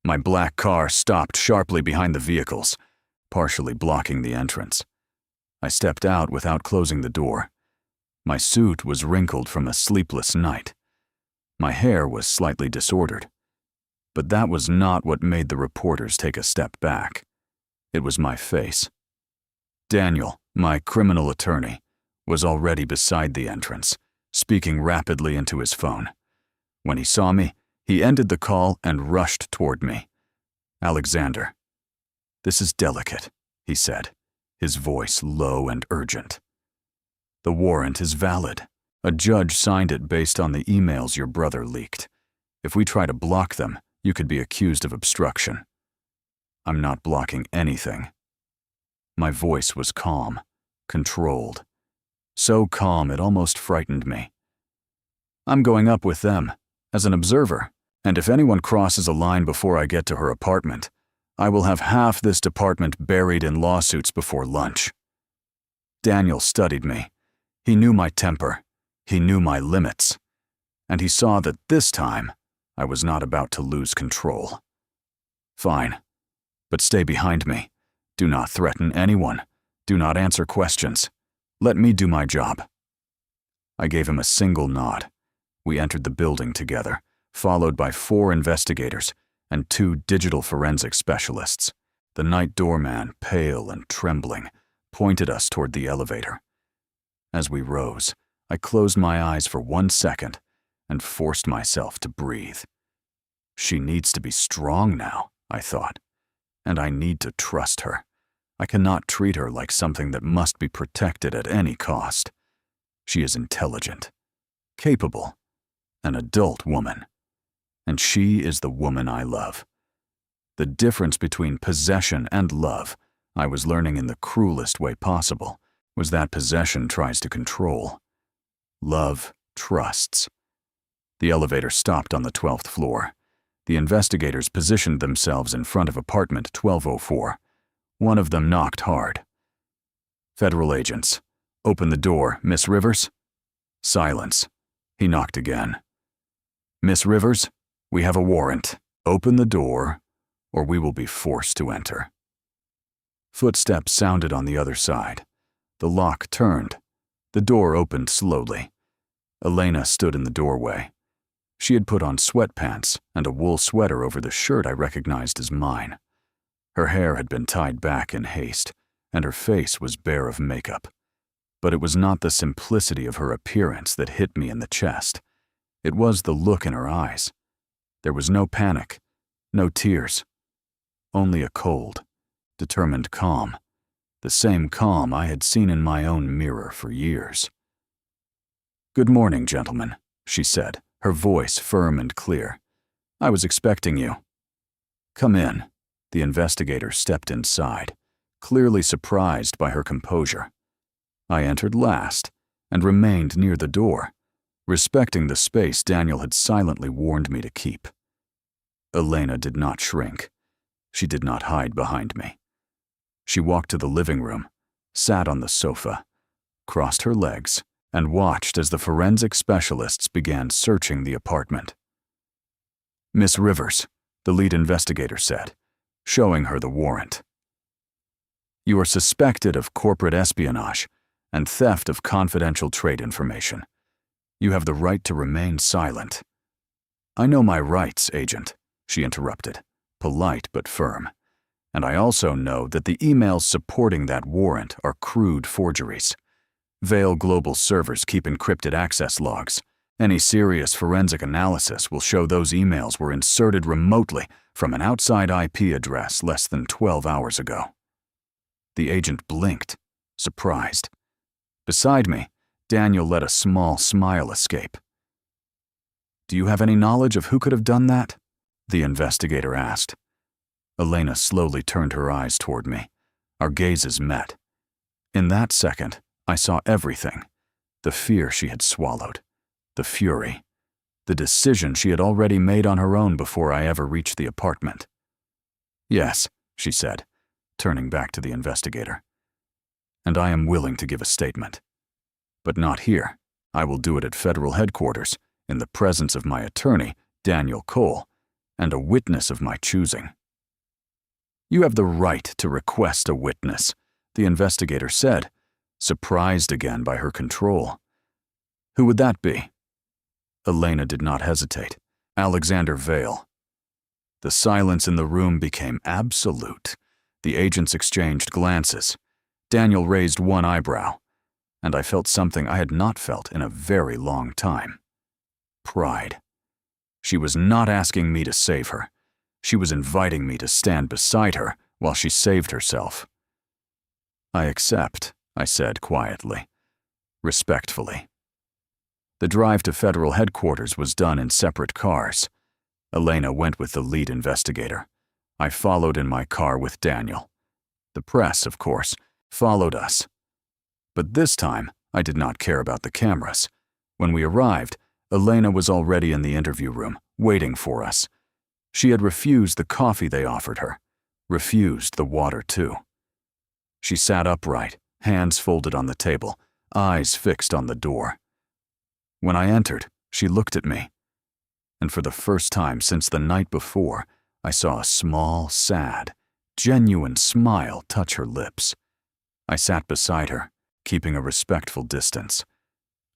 My black car stopped sharply behind the vehicles, partially blocking the entrance. I stepped out without closing the door. My suit was wrinkled from a sleepless night. My hair was slightly disordered. But that was not what made the reporters take a step back. It was my face. Daniel, my criminal attorney, was already beside the entrance, speaking rapidly into his phone. When he saw me, he ended the call and rushed toward me. "Alexander." "This is delicate," he said, his voice low and urgent. "The warrant is valid. A judge signed it based on the emails your brother leaked. If we try to block them, you could be accused of obstruction." "I'm not blocking anything." My voice was calm, controlled. So calm it almost frightened me. "I'm going up with them, as an observer, and if anyone crosses a line before I get to her apartment, I will have half this department buried in lawsuits before lunch." Daniel studied me. He knew my temper. He knew my limits. And he saw that this time, I was not about to lose control. "Fine. But stay behind me. Do not threaten anyone. Do not answer questions. Let me do my job." I gave him a single nod. We entered the building together, followed by 4 investigators and 2 digital forensic specialists. The night doorman, pale and trembling, pointed us toward the elevator. As we rose, I closed my eyes for 1 second and forced myself to breathe. She needs to be strong now, I thought, and I need to trust her. I cannot treat her like something that must be protected at any cost. She is intelligent, capable, an adult woman, and she is the woman I love. The difference between possession and love, I was learning in the cruelest way possible, was that possession tries to control. Love trusts. The elevator stopped on the 12th floor. The investigators positioned themselves in front of apartment 1204. One of them knocked hard. "Federal agents. Open the door, Miss Rivers." Silence. He knocked again. "Miss Rivers, we have a warrant. Open the door, or we will be forced to enter." Footsteps sounded on the other side. The lock turned. The door opened slowly. Elena stood in the doorway. She had put on sweatpants and a wool sweater over the shirt I recognized as mine. Her hair had been tied back in haste, and her face was bare of makeup. But it was not the simplicity of her appearance that hit me in the chest. It was the look in her eyes. There was no panic, no tears, only a cold, determined calm, the same calm I had seen in my own mirror for years. "Good morning, gentlemen," she said, her voice firm and clear. "I was expecting you." "Come in." The investigator stepped inside, clearly surprised by her composure. I entered last and remained near the door, respecting the space Daniel had silently warned me to keep. Elena did not shrink. She did not hide behind me. She walked to the living room, sat on the sofa, crossed her legs, and watched as the forensic specialists began searching the apartment. "Miss Rivers," the lead investigator said, showing her the warrant. "You are suspected of corporate espionage and theft of confidential trade information. You have the right to remain silent." "I know my rights, Agent," she interrupted, polite but firm. "And I also know that the emails supporting that warrant are crude forgeries. Veil Global servers keep encrypted access logs. Any serious forensic analysis will show those emails were inserted remotely from an outside IP address less than 12 hours ago." The agent blinked, surprised. Beside me, Daniel let a small smile escape. "Do you have any knowledge of who could have done that?" the investigator asked. Elena slowly turned her eyes toward me. Our gazes met. In that second, I saw everything. The fear she had swallowed, the fury, the decision she had already made on her own before I ever reached the apartment. "Yes," she said, turning back to the investigator. "And I am willing to give a statement. But not here. I will do it at federal headquarters, in the presence of my attorney, Daniel Cole, and a witness of my choosing." "You have the right to request a witness," the investigator said, surprised again by her control. "Who would that be?" Elena did not hesitate. "Alexander Vale." The silence in the room became absolute. The agents exchanged glances. Daniel raised one eyebrow, and I felt something I had not felt in a very long time. Pride. She was not asking me to save her. She was inviting me to stand beside her while she saved herself. "I accept," I said quietly, respectfully. The drive to federal headquarters was done in separate cars. Elena went with the lead investigator. I followed in my car with Daniel. The press, of course, followed us. But this time, I did not care about the cameras. When we arrived, Elena was already in the interview room, waiting for us. She had refused the coffee they offered her, refused the water too. She sat upright, hands folded on the table, eyes fixed on the door. When I entered, she looked at me. And for the first time since the night before, I saw a small, sad, genuine smile touch her lips. I sat beside her, keeping a respectful distance.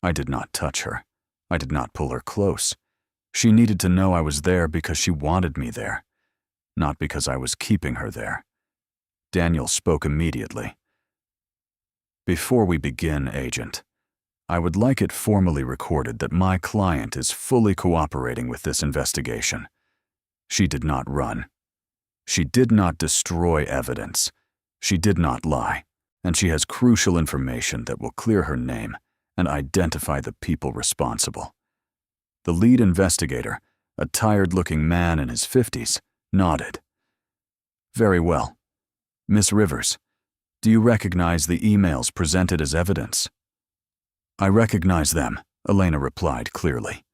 I did not touch her. I did not pull her close. She needed to know I was there because she wanted me there, not because I was keeping her there. Daniel spoke immediately. "Before we begin, Agent, I would like it formally recorded that my client is fully cooperating with this investigation. She did not run. She did not destroy evidence. She did not lie, and she has crucial information that will clear her name and identify the people responsible." The lead investigator, a tired-looking man in his 50s, nodded. "Very well. Miss Rivers, do you recognize the emails presented as evidence?" "I recognize them," Elena replied clearly.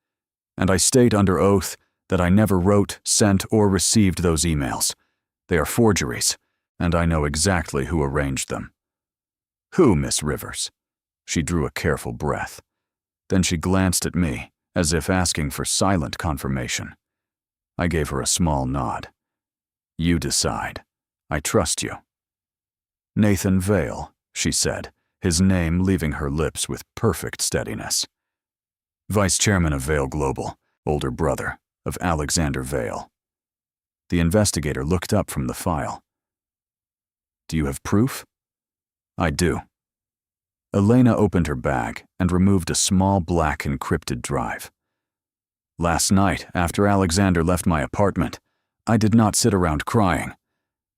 "And I state under oath that I never wrote, sent, or received those emails. They are forgeries, and I know exactly who arranged them." "Who, Miss Rivers?" She drew a careful breath. Then she glanced at me, as if asking for silent confirmation. I gave her a small nod. "You decide. I trust you." Nathan Vale, she said, his name leaving her lips with perfect steadiness. Vice Chairman of Vale Global, older brother of Alexander Vale. The investigator looked up from the file. Do you have proof? I do. Elena opened her bag and removed a small black encrypted drive. Last night, after Alexander left my apartment, I did not sit around crying.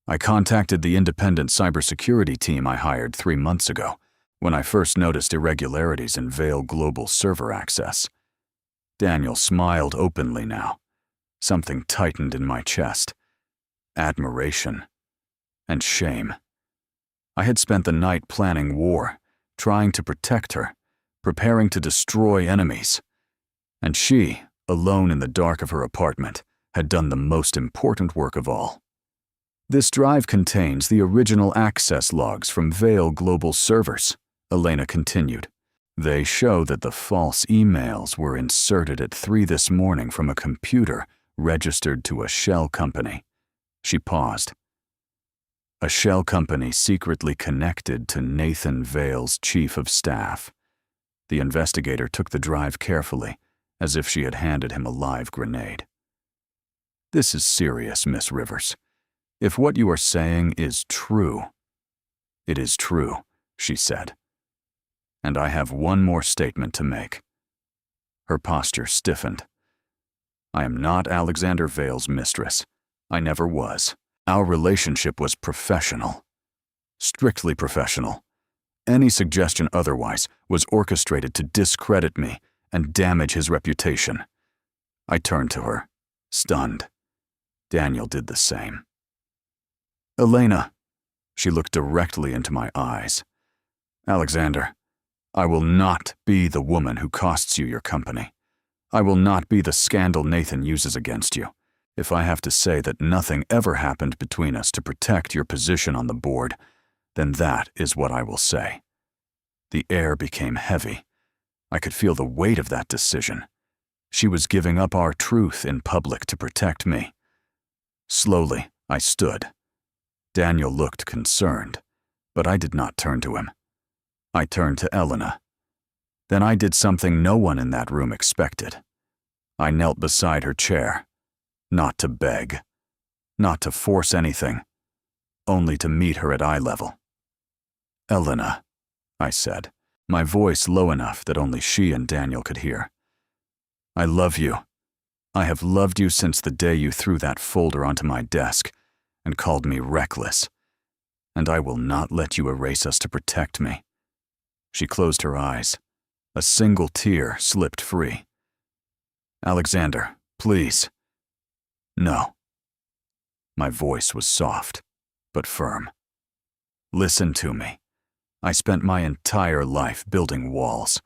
I contacted the independent cybersecurity team I hired 3 months ago, when I first noticed irregularities in Vale Global server access. Daniel smiled openly now. Something tightened in my chest. Admiration and shame. I had spent the night planning war, trying to protect her, preparing to destroy enemies. And she, alone in the dark of her apartment, had done the most important work of all. This drive contains the original access logs from Vale Global servers, Elena continued. They show that the false emails were inserted at 3 this morning from a computer registered to a shell company. She paused. A shell company secretly connected to Nathan Vale's chief of staff. The investigator took the drive carefully, as if she had handed him a live grenade. This is serious, Miss Rivers. If what you are saying is true, it is true, she said. And I have one more statement to make. Her posture stiffened. I am not Alexander Vale's mistress. I never was. Our relationship was professional. Strictly professional. Any suggestion otherwise was orchestrated to discredit me and damage his reputation. I turned to her, stunned. Daniel did the same. Elena, she looked directly into my eyes. Alexander, I will not be the woman who costs you your company. I will not be the scandal Nathan uses against you. If I have to say that nothing ever happened between us to protect your position on the board, then that is what I will say. The air became heavy. I could feel the weight of that decision. She was giving up our truth in public to protect me. Slowly, I stood. Daniel looked concerned, but I did not turn to him. I turned to Elena. Then I did something no one in that room expected. I knelt beside her chair, not to beg, not to force anything, only to meet her at eye level. Elena, I said, my voice low enough that only she and Daniel could hear. I love you. I have loved you since the day you threw that folder onto my desk and called me reckless, and I will not let you erase us to protect me. She closed her eyes. A single tear slipped free. Alexander, please. No. My voice was soft, but firm. Listen to me. I spent my entire life building walls.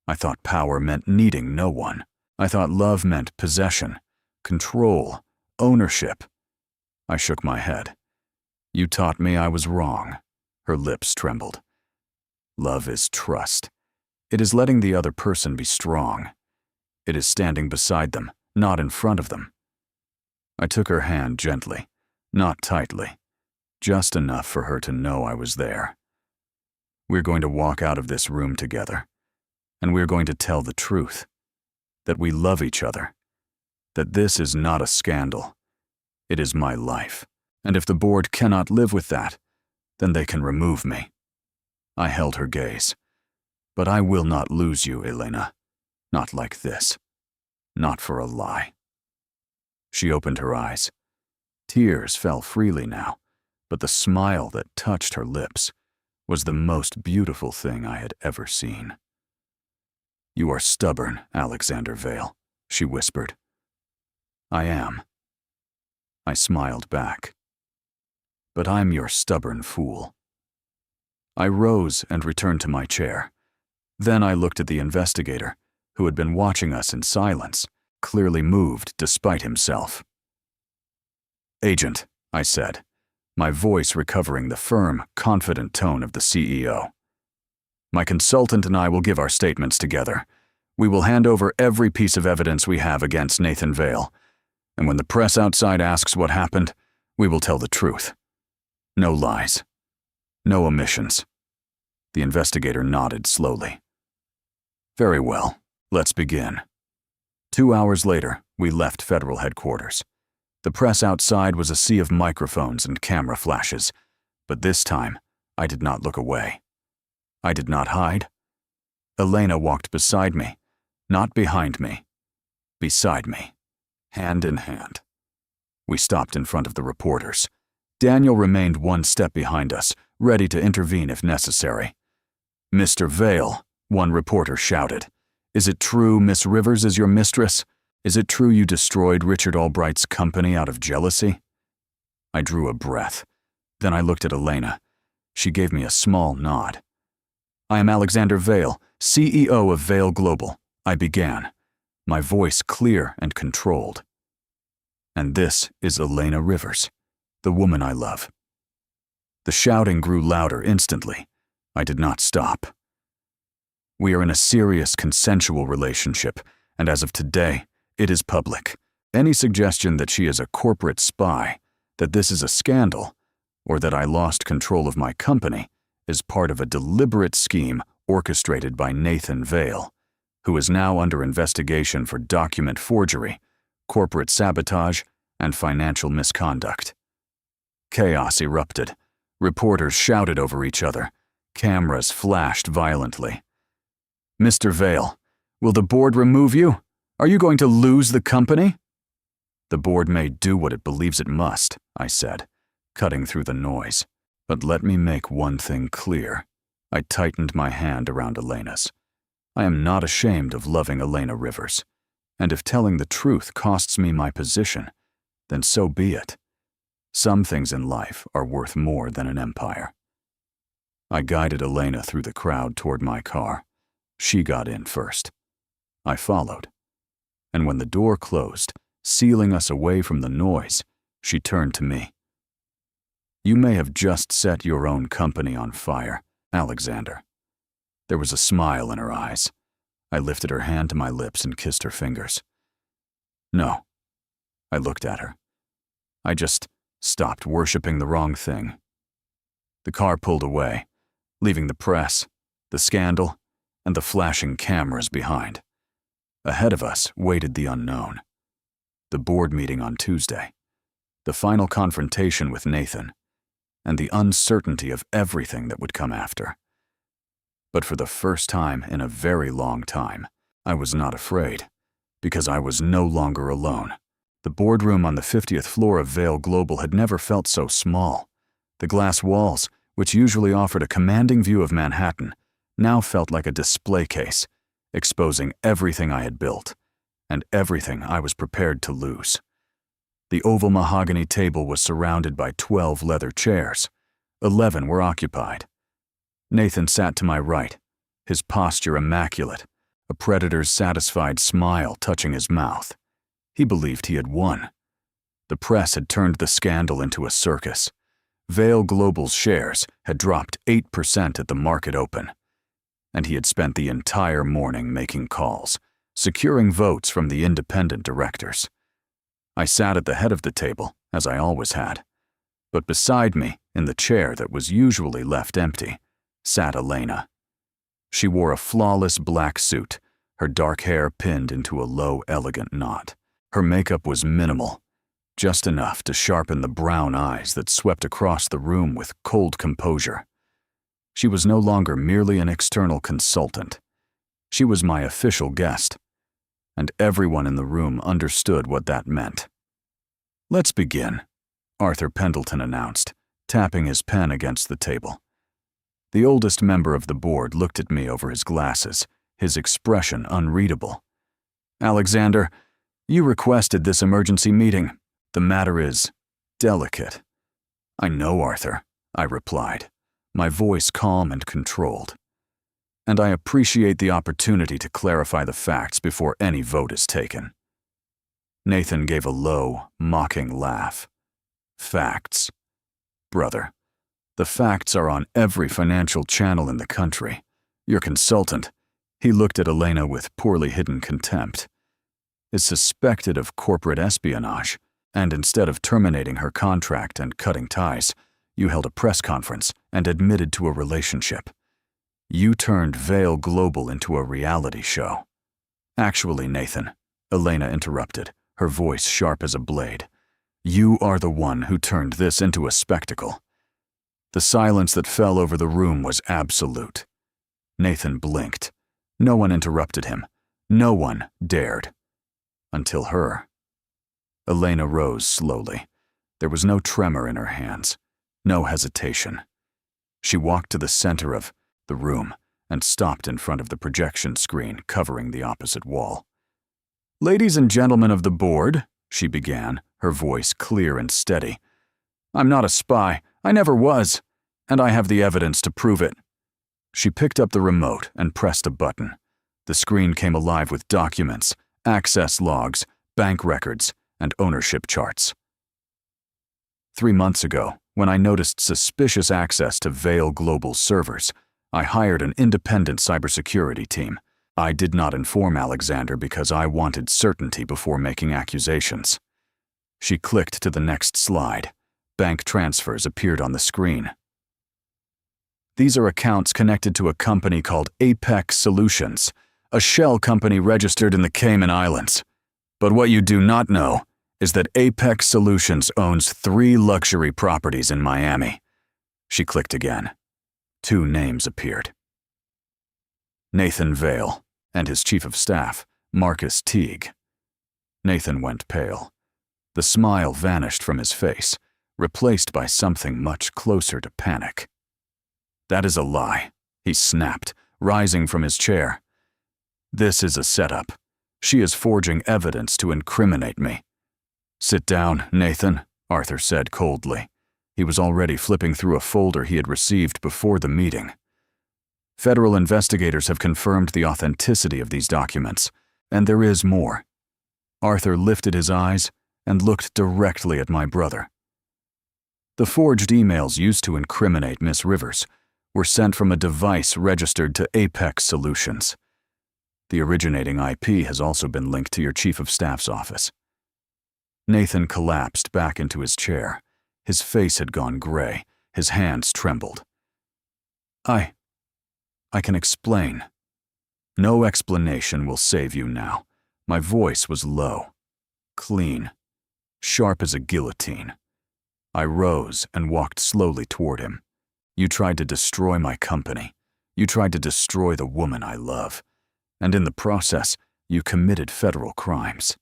I thought power meant needing no one. I thought love meant possession, control, ownership. I shook my head. You taught me I was wrong. Her lips trembled. Love is trust. It is letting the other person be strong. It is standing beside them, not in front of them. I took her hand gently, not tightly, just enough for her to know I was there. We're going to walk out of this room together, and we're going to tell the truth, that we love each other, that this is not a scandal. It is my life, and if the board cannot live with that, then they can remove me. I held her gaze. But I will not lose you, Elena. Not like this. Not for a lie. She opened her eyes. Tears fell freely now, but the smile that touched her lips was the most beautiful thing I had ever seen. You are stubborn, Alexander Vale, she whispered. I am. I smiled back. But I'm your stubborn fool. I rose and returned to my chair. Then I looked at the investigator, who had been watching us in silence, clearly moved despite himself. Agent, I said, my voice recovering the firm, confident tone of the CEO. My consultant and I will give our statements together. We will hand over every piece of evidence we have against Nathan Vale, and when the press outside asks what happened, we will tell the truth. No lies. No omissions. The investigator nodded slowly. Very well, let's begin. 2 hours later, we left federal headquarters. The press outside was a sea of microphones and camera flashes, but this time, I did not look away. I did not hide. Elena walked beside me, not behind me, beside me, hand in hand. We stopped in front of the reporters. Daniel remained one step behind us, ready to intervene if necessary. "Mr. Vale," one reporter shouted. "Is it true Miss Rivers is your mistress? Is it true you destroyed Richard Albright's company out of jealousy?" I drew a breath. Then I looked at Elena. She gave me a small nod. "I am Alexander Vale, CEO of Vale Global," I began, my voice clear and controlled. "And this is Elena Rivers, the woman I love." The shouting grew louder instantly. I did not stop. "We are in a serious consensual relationship, and as of today, it is public. Any suggestion that she is a corporate spy, that this is a scandal, or that I lost control of my company is part of a deliberate scheme orchestrated by Nathan Vale, who is now under investigation for document forgery, corporate sabotage, and financial misconduct." Chaos erupted. Reporters shouted over each other. Cameras flashed violently. "Mr. Vale, will the board remove you? Are you going to lose the company?" "The board may do what it believes it must," I said, cutting through the noise. "But let me make one thing clear." I tightened my hand around Elena's. "I am not ashamed of loving Elena Rivers, and if telling the truth costs me my position, then so be it. Some things in life are worth more than an empire." I guided Elena through the crowd toward my car. She got in first. I followed. And when the door closed, sealing us away from the noise, she turned to me. "You may have just set your own company on fire, Alexander." There was a smile in her eyes. I lifted her hand to my lips and kissed her fingers. "No." I looked at her. "I just stopped worshiping the wrong thing." The car pulled away, leaving the press, the scandal, and the flashing cameras behind. Ahead of us waited the unknown. The board meeting on Tuesday, the final confrontation with Nathan, and the uncertainty of everything that would come after. But for the first time in a very long time, I was not afraid, because I was no longer alone. The boardroom on the 50th floor of Vale Global had never felt so small. The glass walls, which usually offered a commanding view of Manhattan, now felt like a display case, exposing everything I had built, and everything I was prepared to lose. The oval mahogany table was surrounded by 12 leather chairs. 11 were occupied. Nathan sat to my right, his posture immaculate, a predator's satisfied smile touching his mouth. He believed he had won. The press had turned the scandal into a circus. Vale Global's shares had dropped 8% at the market open, and he had spent the entire morning making calls, securing votes from the independent directors. I sat at the head of the table, as I always had, but beside me, in the chair that was usually left empty, sat Elena. She wore a flawless black suit, her dark hair pinned into a low, elegant knot. Her makeup was minimal, just enough to sharpen the brown eyes that swept across the room with cold composure. She was no longer merely an external consultant. She was my official guest, and everyone in the room understood what that meant. "Let's begin," Arthur Pendleton announced, tapping his pen against the table. The oldest member of the board looked at me over his glasses, his expression unreadable. "Alexander, you requested this emergency meeting. The matter is delicate." "I know, Arthur," I replied, my voice calm and controlled. "And I appreciate the opportunity to clarify the facts before any vote is taken." Nathan gave a low, mocking laugh. "Facts? Brother, the facts are on every financial channel in the country. Your consultant," he looked at Elena with poorly hidden contempt, "is suspected of corporate espionage, and instead of terminating her contract and cutting ties, You held a press conference and admitted to a relationship. You turned Veil Global into a reality show. Actually, Nathan, Elena interrupted, her voice sharp as a blade. You are the one who turned this into a spectacle. The silence that fell over the room was absolute. Nathan blinked. No one interrupted him. No one dared. Until her. Elena rose slowly. There was no tremor in her hands, no hesitation. She walked to the center of the room and stopped in front of the projection screen covering the opposite wall. "Ladies and gentlemen of the board," she began, her voice clear and steady. "I'm not a spy. I never was. And I have the evidence to prove it." She picked up the remote and pressed a button. The screen came alive with documents, access logs, bank records, and ownership charts. 3 months ago, when I noticed suspicious access to Veil Global servers, I hired an independent cybersecurity team. I did not inform Alexander because I wanted certainty before making accusations. She clicked to the next slide. Bank transfers appeared on the screen. These are accounts connected to a company called Apex Solutions, a shell company registered in the Cayman Islands. But what you do not know is that Apex Solutions owns 3 luxury properties in Miami. She clicked again. 2 names appeared. Nathan Veil and his chief of staff, Marcus Teague. Nathan went pale. The smile vanished from his face, replaced by something much closer to panic. "That is a lie," he snapped, rising from his chair. "This is a setup. She is forging evidence to incriminate me." "Sit down, Nathan," Arthur said coldly. He was already flipping through a folder he had received before the meeting. "Federal investigators have confirmed the authenticity of these documents, and there is more." Arthur lifted his eyes and looked directly at my brother. "The forged emails used to incriminate Miss Rivers were sent from a device registered to Apex Solutions. The originating IP has also been linked to your chief of staff's office." Nathan collapsed back into his chair. His face had gone gray. His hands trembled. I can explain." "No explanation will save you now." My voice was low, clean, sharp as a guillotine. I rose and walked slowly toward him. "You tried to destroy my company. You tried to destroy the woman I love. And in the process, you committed federal crimes."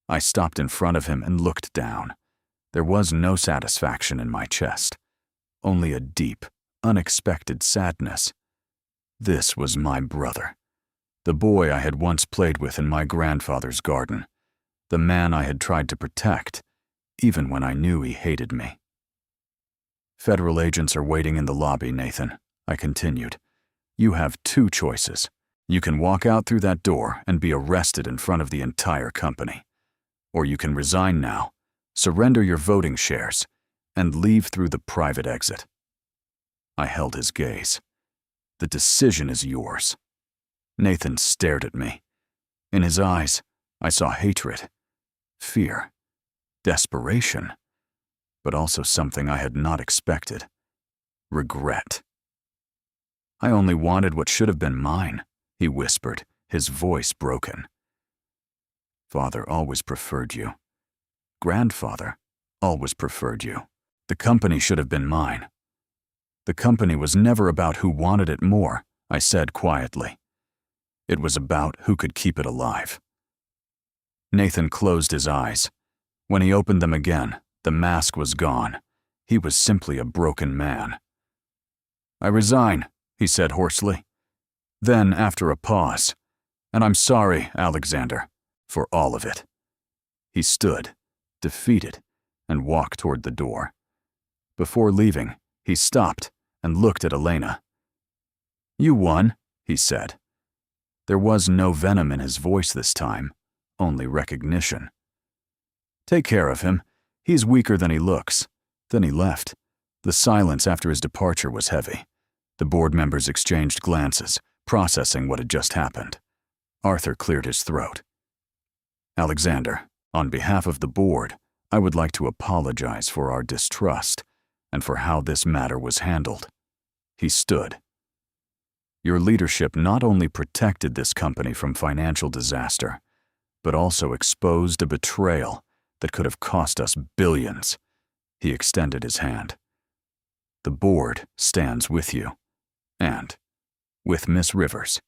I stopped in front of him and looked down. There was no satisfaction in my chest, only a deep, unexpected sadness. This was my brother, the boy I had once played with in my grandfather's garden, the man I had tried to protect, even when I knew he hated me. "Federal agents are waiting in the lobby, Nathan," I continued. "You have 2 choices. You can walk out through that door and be arrested in front of the entire company. Or you can resign now, surrender your voting shares, and leave through the private exit." I held his gaze. "The decision is yours." Nathan stared at me. In his eyes, I saw hatred, fear, desperation, but also something I had not expected: regret. "I only wanted what should have been mine," he whispered, his voice broken. "Father always preferred you. Grandfather always preferred you. The company should have been mine." "The company was never about who wanted it more," I said quietly. "It was about who could keep it alive." Nathan closed his eyes. When he opened them again, the mask was gone. He was simply a broken man. "I resign," he said hoarsely. Then, after a pause, "And I'm sorry, Alexander, for all of it." He stood, defeated, and walked toward the door. Before leaving, he stopped and looked at Elena. "You won," he said. There was no venom in his voice this time, only recognition. "Take care of him. He's weaker than he looks." Then he left. The silence after his departure was heavy. The board members exchanged glances, processing what had just happened. Arthur cleared his throat. "Alexander, on behalf of the board, I would like to apologize for our distrust. and for how this matter was handled. He stood. Your leadership not only protected this company from financial disaster, but also exposed a betrayal that could have cost us billions. He extended his hand. The board stands with you, and with Miss Rivers.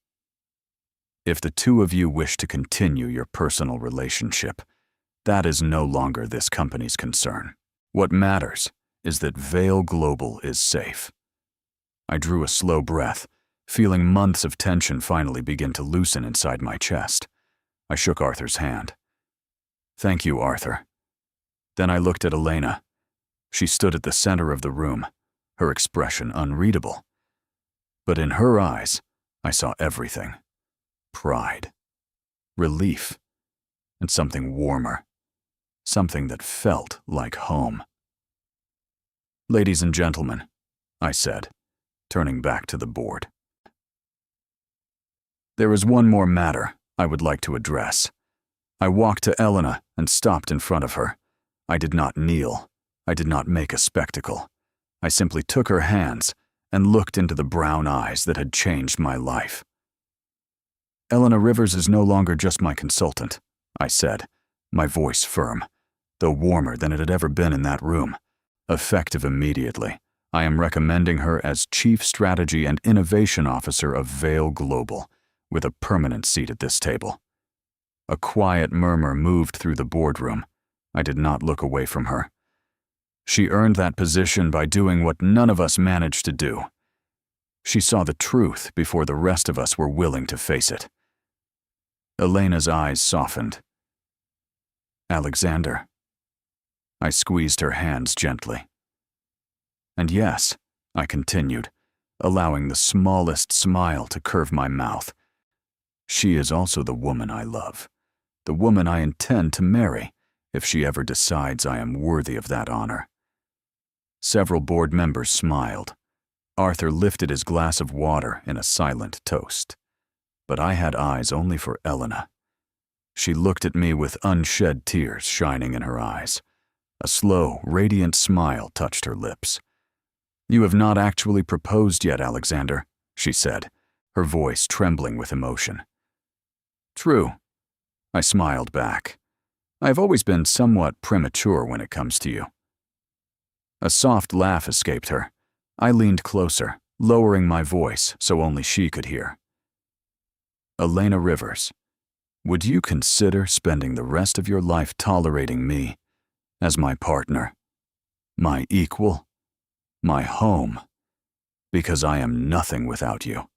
If the two of you wish to continue your personal relationship, that is no longer this company's concern. What matters is that Vale Global is safe. I drew a slow breath, feeling months of tension finally begin to loosen inside my chest. I shook Arthur's hand. Thank you, Arthur. Then I looked at Elena. She stood at the center of the room, her expression unreadable. But in her eyes, I saw everything. Pride, relief, and something warmer, something that felt like home. Ladies and gentlemen, I said, turning back to the board. There is one more matter I would like to address. I walked to Elena and stopped in front of her. I did not kneel. I did not make a spectacle. I simply took her hands and looked into the brown eyes that had changed my life. Elena Rivers is no longer just my consultant, I said, my voice firm, though warmer than it had ever been in that room. Effective immediately, I am recommending her as Chief Strategy and Innovation Officer of Vale Global, with a permanent seat at this table. A quiet murmur moved through the boardroom. I did not look away from her. She earned that position by doing what none of us managed to do. She saw the truth before the rest of us were willing to face it. Elena's eyes softened. Alexander. I squeezed her hands gently. And yes, I continued, allowing the smallest smile to curve my mouth. She is also the woman I love, the woman I intend to marry, if she ever decides I am worthy of that honor. Several board members smiled. Arthur lifted his glass of water in a silent toast. But I had eyes only for Elena. She looked at me with unshed tears shining in her eyes. A slow, radiant smile touched her lips. You have not actually proposed yet, Alexander, she said, her voice trembling with emotion. True, I smiled back. I have always been somewhat premature when it comes to you. A soft laugh escaped her. I leaned closer, lowering my voice so only she could hear. Elena Rivers, would you consider spending the rest of your life tolerating me as my partner, my equal, my home, because I am nothing without you,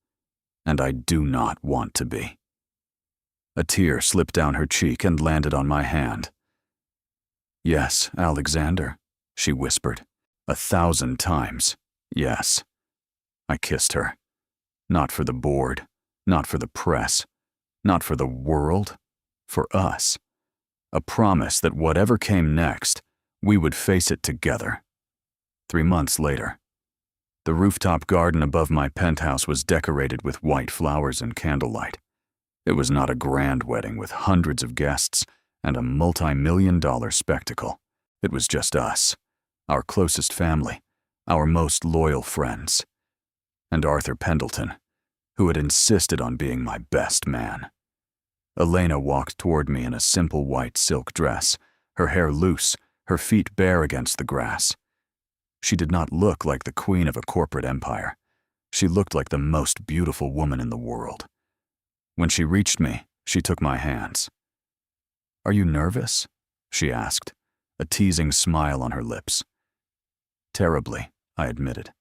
and I do not want to be. A tear slipped down her cheek and landed on my hand. Yes, Alexander, she whispered, 1,000 times, yes. I kissed her. Not for the board, not for the press, not for the world, for us. A promise that whatever came next, we would face it together. 3 months later, the rooftop garden above my penthouse was decorated with white flowers and candlelight. It was not a grand wedding with hundreds of guests and a multi-million-dollar spectacle. It was just us, our closest family, our most loyal friends, and Arthur Pendleton, who had insisted on being my best man. Elena walked toward me in a simple white silk dress, her hair loose, her feet bare against the grass. She did not look like the queen of a corporate empire. She looked like the most beautiful woman in the world. When she reached me, she took my hands. Are you nervous? She asked, a teasing smile on her lips. Terribly, I admitted.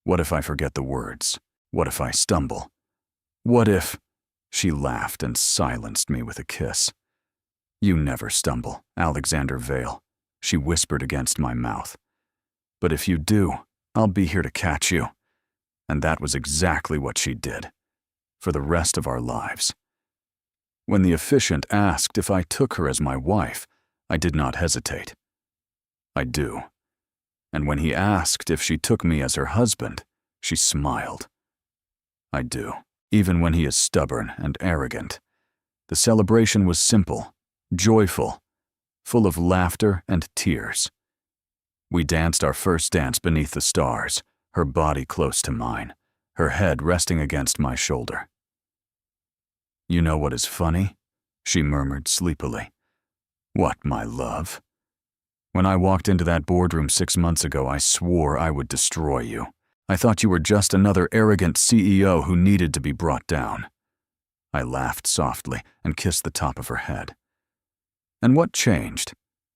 What if I forget the words? What if I stumble? What if... She laughed and silenced me with a kiss. You never stumble, Alexander Vale, she whispered against my mouth. But if you do, I'll be here to catch you. And that was exactly what she did, for the rest of our lives. When the officiant asked if I took her as my wife, I did not hesitate. I do. And when he asked if she took me as her husband, she smiled. I do, even when he is stubborn and arrogant. The celebration was simple, joyful, full of laughter and tears. We danced our first dance beneath the stars, her body close to mine, her head resting against my shoulder. "You know what is funny?" she murmured sleepily. "What, my love? When I walked into that boardroom 6 months ago, I swore I would destroy you. I thought you were just another arrogant CEO who needed to be brought down." I laughed softly and kissed the top of her head. "And what changed?"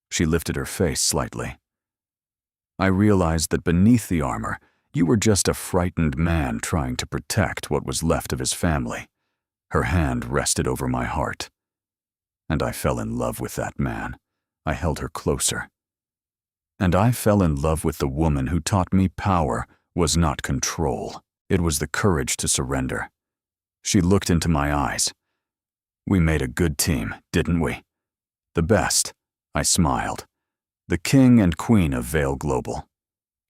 She lifted her face slightly. "I realized that beneath the armor, you were just a frightened man trying to protect what was left of his family." Her hand rested over my heart. "And I fell in love with that man." I held her closer. "And I fell in love with the woman who taught me power was not control. It was the courage to surrender." She looked into my eyes. "We made a good team, didn't we?" "The best," I smiled. "The king and queen of Vale Global."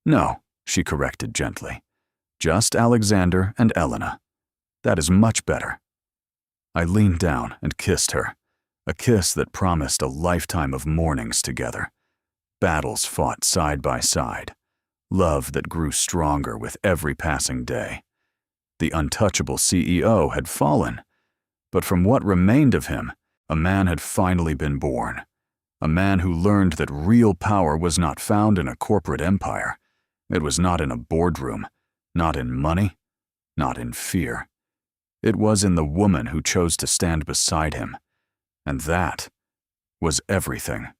"No," she corrected gently. "Just Alexander and Elena. That is much better." I leaned down and kissed her, a kiss that promised a lifetime of mornings together. Battles fought side by side. Love that grew stronger with every passing day. The untouchable CEO had fallen, but from what remained of him, a man had finally been born. A man who learned that real power was not found in a corporate empire. It was not in a boardroom, not in money, not in fear. It was in the woman who chose to stand beside him. And that was everything.